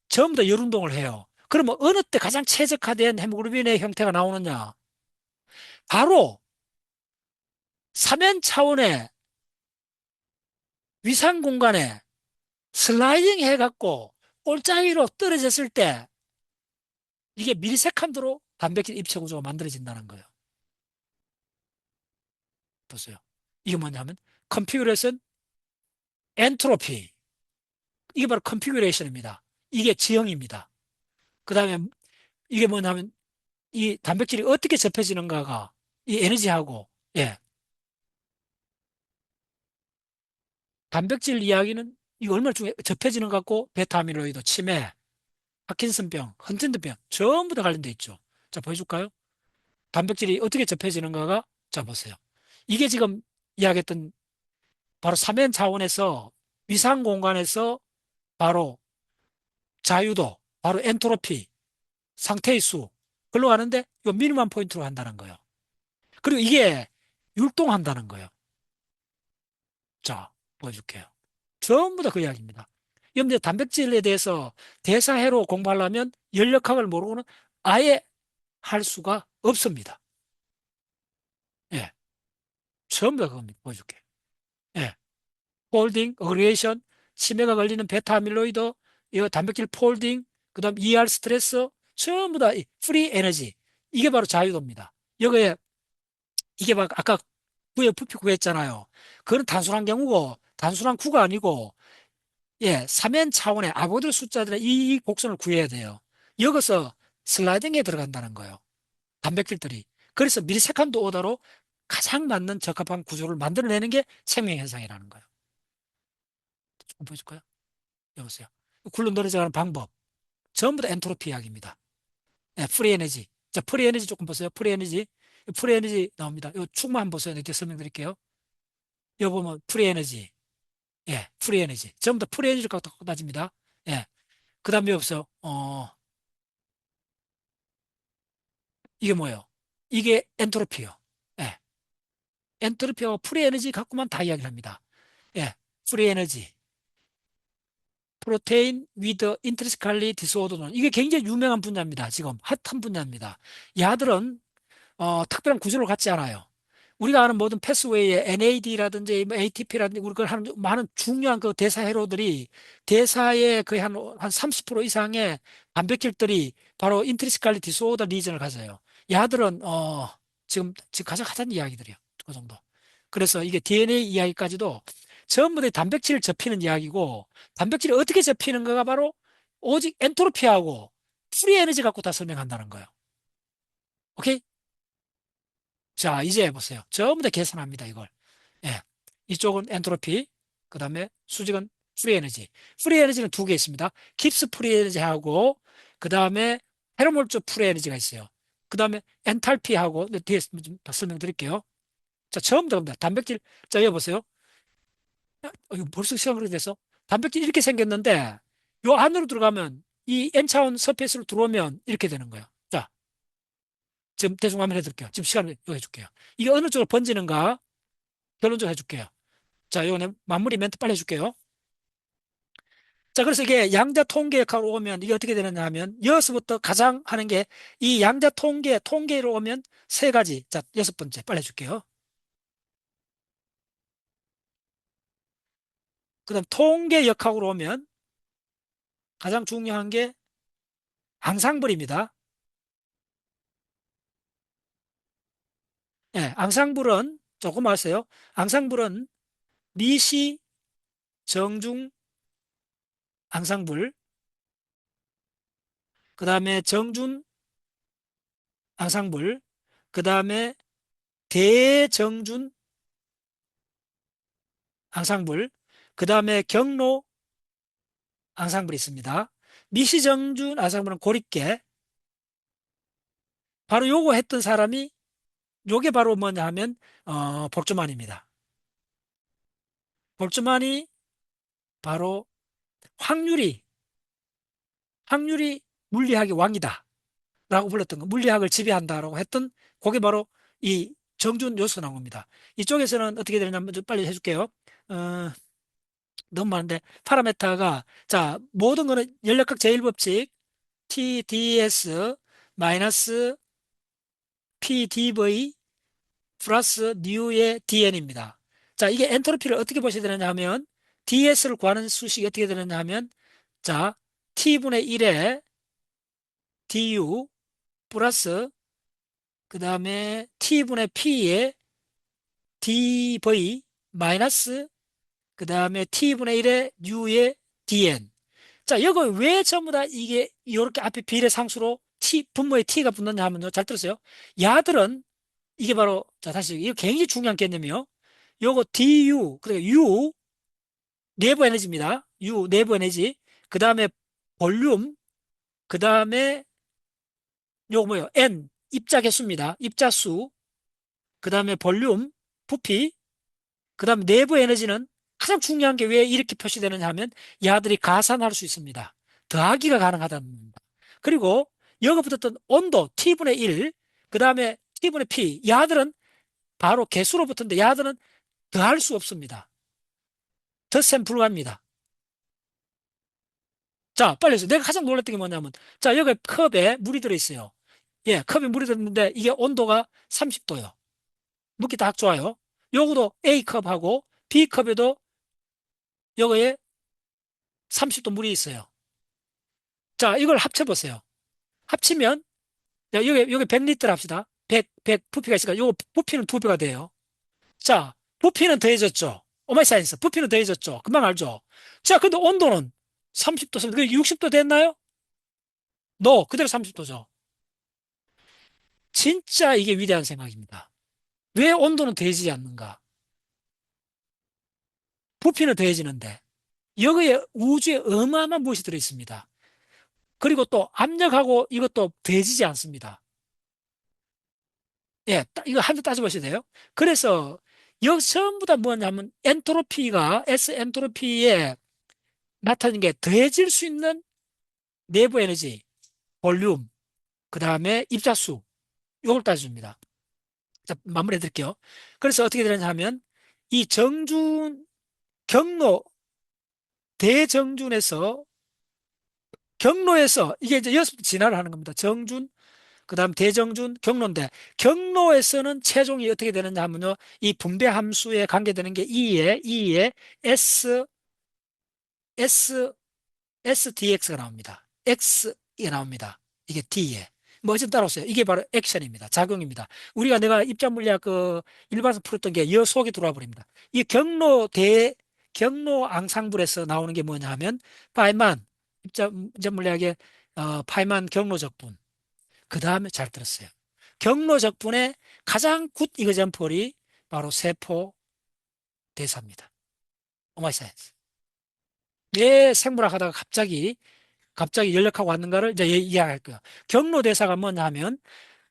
전부 다 열운동을 해요. 그러면 어느 때 가장 최적화된 헤모글로빈의 형태가 나오느냐? 바로 3연 차원의 위상 공간에 슬라이딩 해갖고 골짜기로 떨어졌을 때 이게 밀리세컨드로 단백질 입체 구조가 만들어진다는 거예요. 보세요. 이게 뭐냐면 컨피규레이션 엔트로피. 이게 바로 컨피규레이션입니다. 이게 지형입니다. 그 다음에 이게 뭐냐면 이 단백질이 어떻게 접혀지는가가 이 에너지하고, 예, 단백질 이야기는 이거 얼마나 중에 접혀지는 것 같고 베타 아밀로이드, 치매, 파킨슨병, 헌팅턴병 전부 다 관련돼 있죠. 자, 보여줄까요? 단백질이 어떻게 접혀지는가가, 자, 보세요. 이게 지금 이야기했던 바로 3연 차원에서 위상 공간에서 바로 자유도, 바로 엔트로피, 상태의 수, 글로 가는데 이 미니멈 포인트로 한다는 거예요. 그리고 이게 율동한다는 거예요. 자, 보여줄게요. 전부 다 그 이야기입니다. 여러분들 단백질에 대해서 대사회로 공부하려면 연력학을 모르고는 아예 할 수가 없습니다. 예, 전부 다 그겁니다. 보여줄게요. 예, 폴딩, 어그리에이션, 치매가 걸리는 베타 아밀로이드, 이 단백질 폴딩, 그다음 ER 스트레스, 전부 다 프리 에너지. 이게 바로 자유도입니다. 여기에 이게 막 아까 부피 구했잖아요. 그건 단순한 경우고 단순한 구가 아니고, 예, 3연 차원의 아보드 숫자들의 이 곡선을 구해야 돼요. 여기서 슬라이딩에 들어간다는 거예요. 단백질들이. 그래서 밀세컨드 오더로 가장 맞는 적합한 구조를 만들어내는 게 생명현상이라는 거예요. 조금 보여줄까요? 여보세요. 굴러 늘어져가는 방법. 전부 다 엔트로피 이야기입니다. 예, 프리 에너지. 자, 프리 에너지 조금 보세요. 프리 에너지. 프리 에너지 나옵니다. 이 축만 한번 보세요. 이렇게 설명드릴게요. 여기 보면 프리 에너지. 예, 프리 에너지. 전부 다 프리 에너지를 갖고 따집니다. 예. 그 다음에 여기서, 이게 뭐예요? 이게 엔트로피요. 예. 엔트로피와 프리 에너지 갖고만 다 이야기를 합니다. 예. 프리 에너지. 프로테인 위드 인트리스칼리 디스오더는 이게 굉장히 유명한 분야입니다. 지금 핫한 분야입니다. 야들은 특별한 구조를 갖지 않아요. 우리가 아는 모든 패스웨이의 NAD라든지 ATP라든지 우리가 하는 많은 중요한 그 대사 회로들이 대사의 거의 한 30% 이상의 단백질들이 바로 인트리스칼리 디스오더 리전을 가져요. 야들은 지금 가장 하자는 이야기들이요. 그 정도. 그래서 이게 DNA 이야기까지도 전부 다 단백질 접히는 이야기고 단백질이 어떻게 접히는가가 바로 오직 엔트로피하고 프리 에너지 갖고 다 설명한다는 거예요. 오케이? 자, 이제 해보세요. 전부 다 계산합니다, 이걸. 예. 이쪽은 엔트로피, 그 다음에 수직은 프리 에너지. 프리 에너지는 두 개 있습니다. 깁스 프리 에너지하고, 그 다음에 헤르몰츠 프리 에너지가 있어요. 그 다음에 엔탈피하고, 뒤에 좀 설명드릴게요. 자, 처음 들어갑니다. 단백질, 자, 여기 보세요. 이거 벌써 시간 그렇게 돼서? 단백질 이렇게 생겼는데, 요 안으로 들어가면, 이 N차원 서페이스로 들어오면 이렇게 되는 거예요. 자, 지금 대충 한번 해드릴게요. 지금 시간을 이거 해줄게요. 이게 어느 쪽으로 번지는가 결론적으로 해줄게요. 자, 이거는 마무리 멘트 빨리 해줄게요. 자, 그래서 이게 양자 통계학으로 오면 이게 어떻게 되느냐 하면 여기서부터 가장 하는 게 이 양자 통계로 오면 세 가지. 자, 여섯 번째 빨리 해줄게요. 그 다음 통계 역학으로 오면 가장 중요한 게 앙상블입니다. 예, 앙상블은 조금 아세요? 앙상블은 미시, 정중, 앙상블, 그 다음에 정준, 앙상블, 그 다음에 대정준, 앙상블, 그 다음에 경로, 앙상블이 있습니다. 미시정준 앙상블은 고립계. 바로 요거 했던 사람이 요게 바로 뭐냐 하면 볼츠만입니다. 볼츠만이 바로 확률이 물리학의 왕이다 라고 불렀던 거, 물리학을 지배한다라고 했던 그게 바로 이 정준 요소 나온 겁니다. 이쪽에서는 어떻게 되냐면 좀 빨리 해줄게요. 어, 너무 많은데, 파라메타가, 자, 모든 거는 연력학 제1법칙, TDS 마이너스 PDV 플러스 뉴의 DN입니다. 자, 이게 엔트로피를 어떻게 보셔야 되느냐 하면, DS를 구하는 수식이 어떻게 되느냐 하면, 자, T분의 1에 DU 플러스, 그 다음에 T분의 P에 dv 마이너스 그 다음에 t분의 1의 u의 dn. 자, 이거 왜 전부 다 이게 이렇게 앞에 비례 상수로 분모에 t가 붙느냐 하면요. 잘 들었어요? 야들은 이게 바로, 자, 다시 이거 굉장히 중요한 개념이요. 요거 du, 그러니까 u 내부 에너지입니다. u 내부 에너지. 그 다음에 볼륨, 그 다음에 요거 뭐예요? n 입자 개수입니다. 입자 수. 그 다음에 볼륨, 부피. 그 다음 내부 에너지는 가장 중요한 게 왜 이렇게 표시되느냐 하면 야들이 가산할 수 있습니다. 더하기가 가능하다는 겁니다. 그리고 여기 붙었던 온도 T분의 1, 그 다음에 T분의 P, 야들은 바로 개수로 붙었는데 야들은 더할 수 없습니다. 덧셈 불가합니다. 자, 빨리 해서 내가 가장 놀랐던 게 뭐냐면, 자, 여기 컵에 물이 들어있어요. 예, 컵에 물이 들었는데 이게 온도가 30도요. 묻기 딱 좋아요. 요거도 A컵하고 B컵에도 요거에 30도 물이 있어요. 자, 이걸 합쳐보세요. 합치면, 여기 100리터 합시다. 100 부피가 있으니까 요 부피는 2배가 돼요. 자, 부피는 더해졌죠. 오마이 사이언스. 부피는 더해졌죠. 금방 알죠? 자, 근데 온도는 30도, 60도 됐나요? 그대로 30도죠. 진짜 이게 위대한 생각입니다. 왜 온도는 더해지지 않는가? 부피는 더해지는데, 여기에 우주에 어마어마한 무엇이 들어있습니다. 그리고 또 압력하고 이것도 더해지지 않습니다. 예, 이거 한 번 따져보셔야 돼요. 그래서 여기 전부 다 뭐냐면 엔트로피가 S 엔트로피에 나타나는 게 더해질 수 있는 내부 에너지, 볼륨, 그 다음에 입자수, 이걸 따져줍니다. 자, 마무리해 드릴게요. 그래서 어떻게 되느냐 하면 이 정준, 경로, 대정준에서 경로에서 이게 이제 여기서 진화를 하는 겁니다. 정준, 그 다음 대정준, 경로인데 경로에서는 체종이 어떻게 되느냐 하면요. 이 분배 함수에 관계되는 게 E에 S, S, SDX가 나옵니다. X가 나옵니다. 이게 D에. 뭐 어쨌든 따라오세요. 이게 바로 액션입니다. 작용입니다. 내가 입자물리학 일반에서 풀었던 게 여 속에 들어와 버립니다. 이 경로 앙상블에서 나오는 게 뭐냐 하면 파이만, 입자물리학의 파이만 경로 적분. 그 다음에 잘 들었어요. 경로 적분의 가장 굿 이그젠플이 바로 세포 대사입니다. 오마이 사이언스. 왜 생물학 하다가 갑자기 연락하고 왔는가를 이제 이야기할 거예요. 경로 대사가 뭐냐 하면,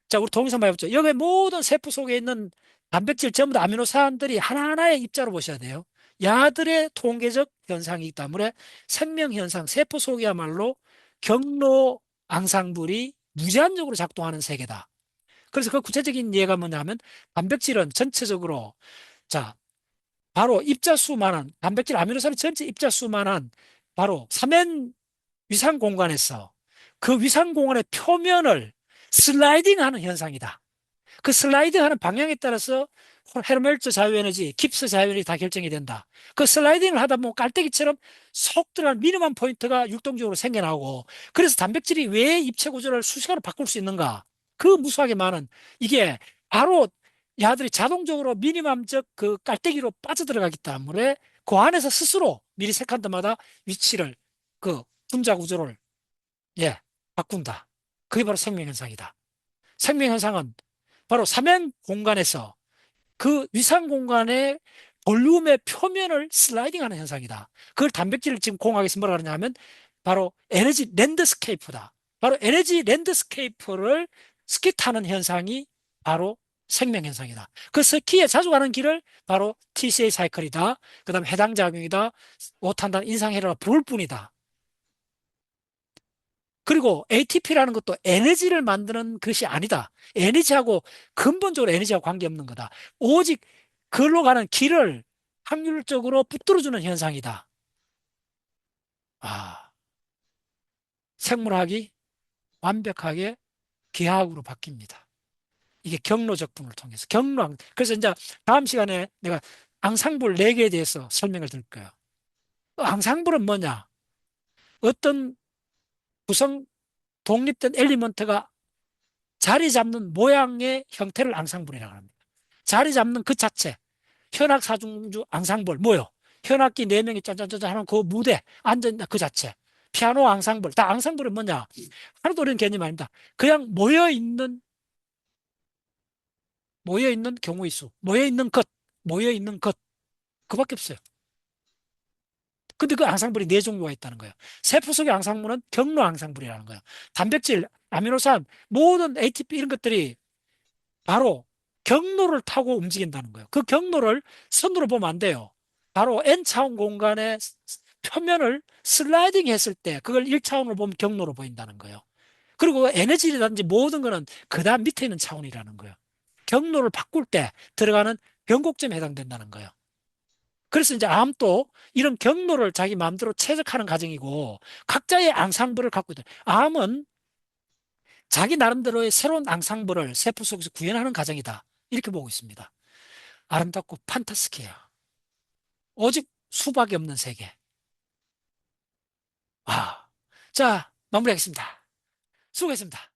자, 우리 동영상 한번 해보죠. 여기 모든 세포 속에 있는 단백질 전부 다 아미노산들이 하나하나의 입자로 보셔야 돼요. 야들의 통계적 현상이기 때문에 생명현상, 세포 속이야말로 경로 앙상블이 무제한적으로 작동하는 세계다. 그래서 그 구체적인 예가 뭐냐면 단백질은 전체적으로, 자, 바로 입자수만한 단백질 아미노산 전체 입자수만한 바로 삼엔 위상 공간에서 그 위상 공간의 표면을 슬라이딩하는 현상이다. 그 슬라이딩하는 방향에 따라서 헤르멜츠 자유에너지, 깁스 자유에너지 다 결정이 된다. 그 슬라이딩을 하다 보면 깔때기처럼 속 들어간 미니멈 포인트가 율동적으로 생겨나고, 그래서 단백질이 왜 입체 구조를 수시간으로 바꿀 수 있는가? 그 무수하게 많은, 이게 바로 야들이 자동적으로 미니멈적 그 깔때기로 빠져들어가기 때문에 그 안에서 스스로 미리세컨드마다 위치를, 그 분자 구조를, 예, 바꾼다. 그게 바로 생명현상이다. 생명현상은 바로 삼행 공간에서 그 위상 공간의 볼륨의 표면을 슬라이딩하는 현상이다. 그걸 단백질을 지금 공학에서 뭐라 그러냐 하면 바로 에너지 랜드스케이프다. 바로 에너지 랜드스케이프를 스키 타는 현상이 바로 생명현상이다. 그 스키에 자주 가는 길을 바로 TCA 사이클이다. 그 다음에 해당 작용이다. 오탄단 인상해라 부를 뿐이다. 그리고 ATP라는 것도 에너지를 만드는 것이 아니다. 에너지하고 근본적으로 에너지하고 관계없는 거다. 오직 그걸로 가는 길을 확률적으로 붙들어주는 현상이다. 아, 생물학이 완벽하게 기하학으로 바뀝니다. 이게 경로 적분을 통해서. 그래서 이제 다음 시간에 내가 앙상블 4개에 대해서 설명을 드릴 거예요. 앙상블은 뭐냐? 어떤 구성 독립된 엘리먼트가 자리 잡는 모양의 형태를 앙상블이라고 합니다. 자리 잡는 그 자체. 현악 사중주 앙상블 뭐요? 현악기 4명이 짠짠짠 하는 그 무대 앉아있는 그 자체. 피아노 앙상블. 다 앙상블은 뭐냐? 하나도 어려운 개념이 아닙니다. 그냥 모여있는 경우의 수, 모여있는 것, 그밖에 없어요. 근데 그 앙상블이 4종류가 있다는 거예요. 세포 속의 앙상블은 경로 앙상블이라는 거예요. 단백질, 아미노산, 모든 ATP 이런 것들이 바로 경로를 타고 움직인다는 거예요. 그 경로를 선으로 보면 안 돼요. 바로 N차원 공간의 표면을 슬라이딩 했을 때 그걸 1차원으로 보면 경로로 보인다는 거예요. 그리고 에너지라든지 모든 거는 그 다음 밑에 있는 차원이라는 거예요. 경로를 바꿀 때 들어가는 변곡점에 해당된다는 거예요. 그래서 이제 암도 이런 경로를 자기 마음대로 채석하는 과정이고 각자의 앙상블을 갖고 있다. 암은 자기 나름대로의 새로운 앙상블을 세포 속에서 구현하는 과정이다. 이렇게 보고 있습니다. 아름답고 판타스키해요. 오직 수밖에 없는 세계. 자, 마무리하겠습니다. 수고했습니다.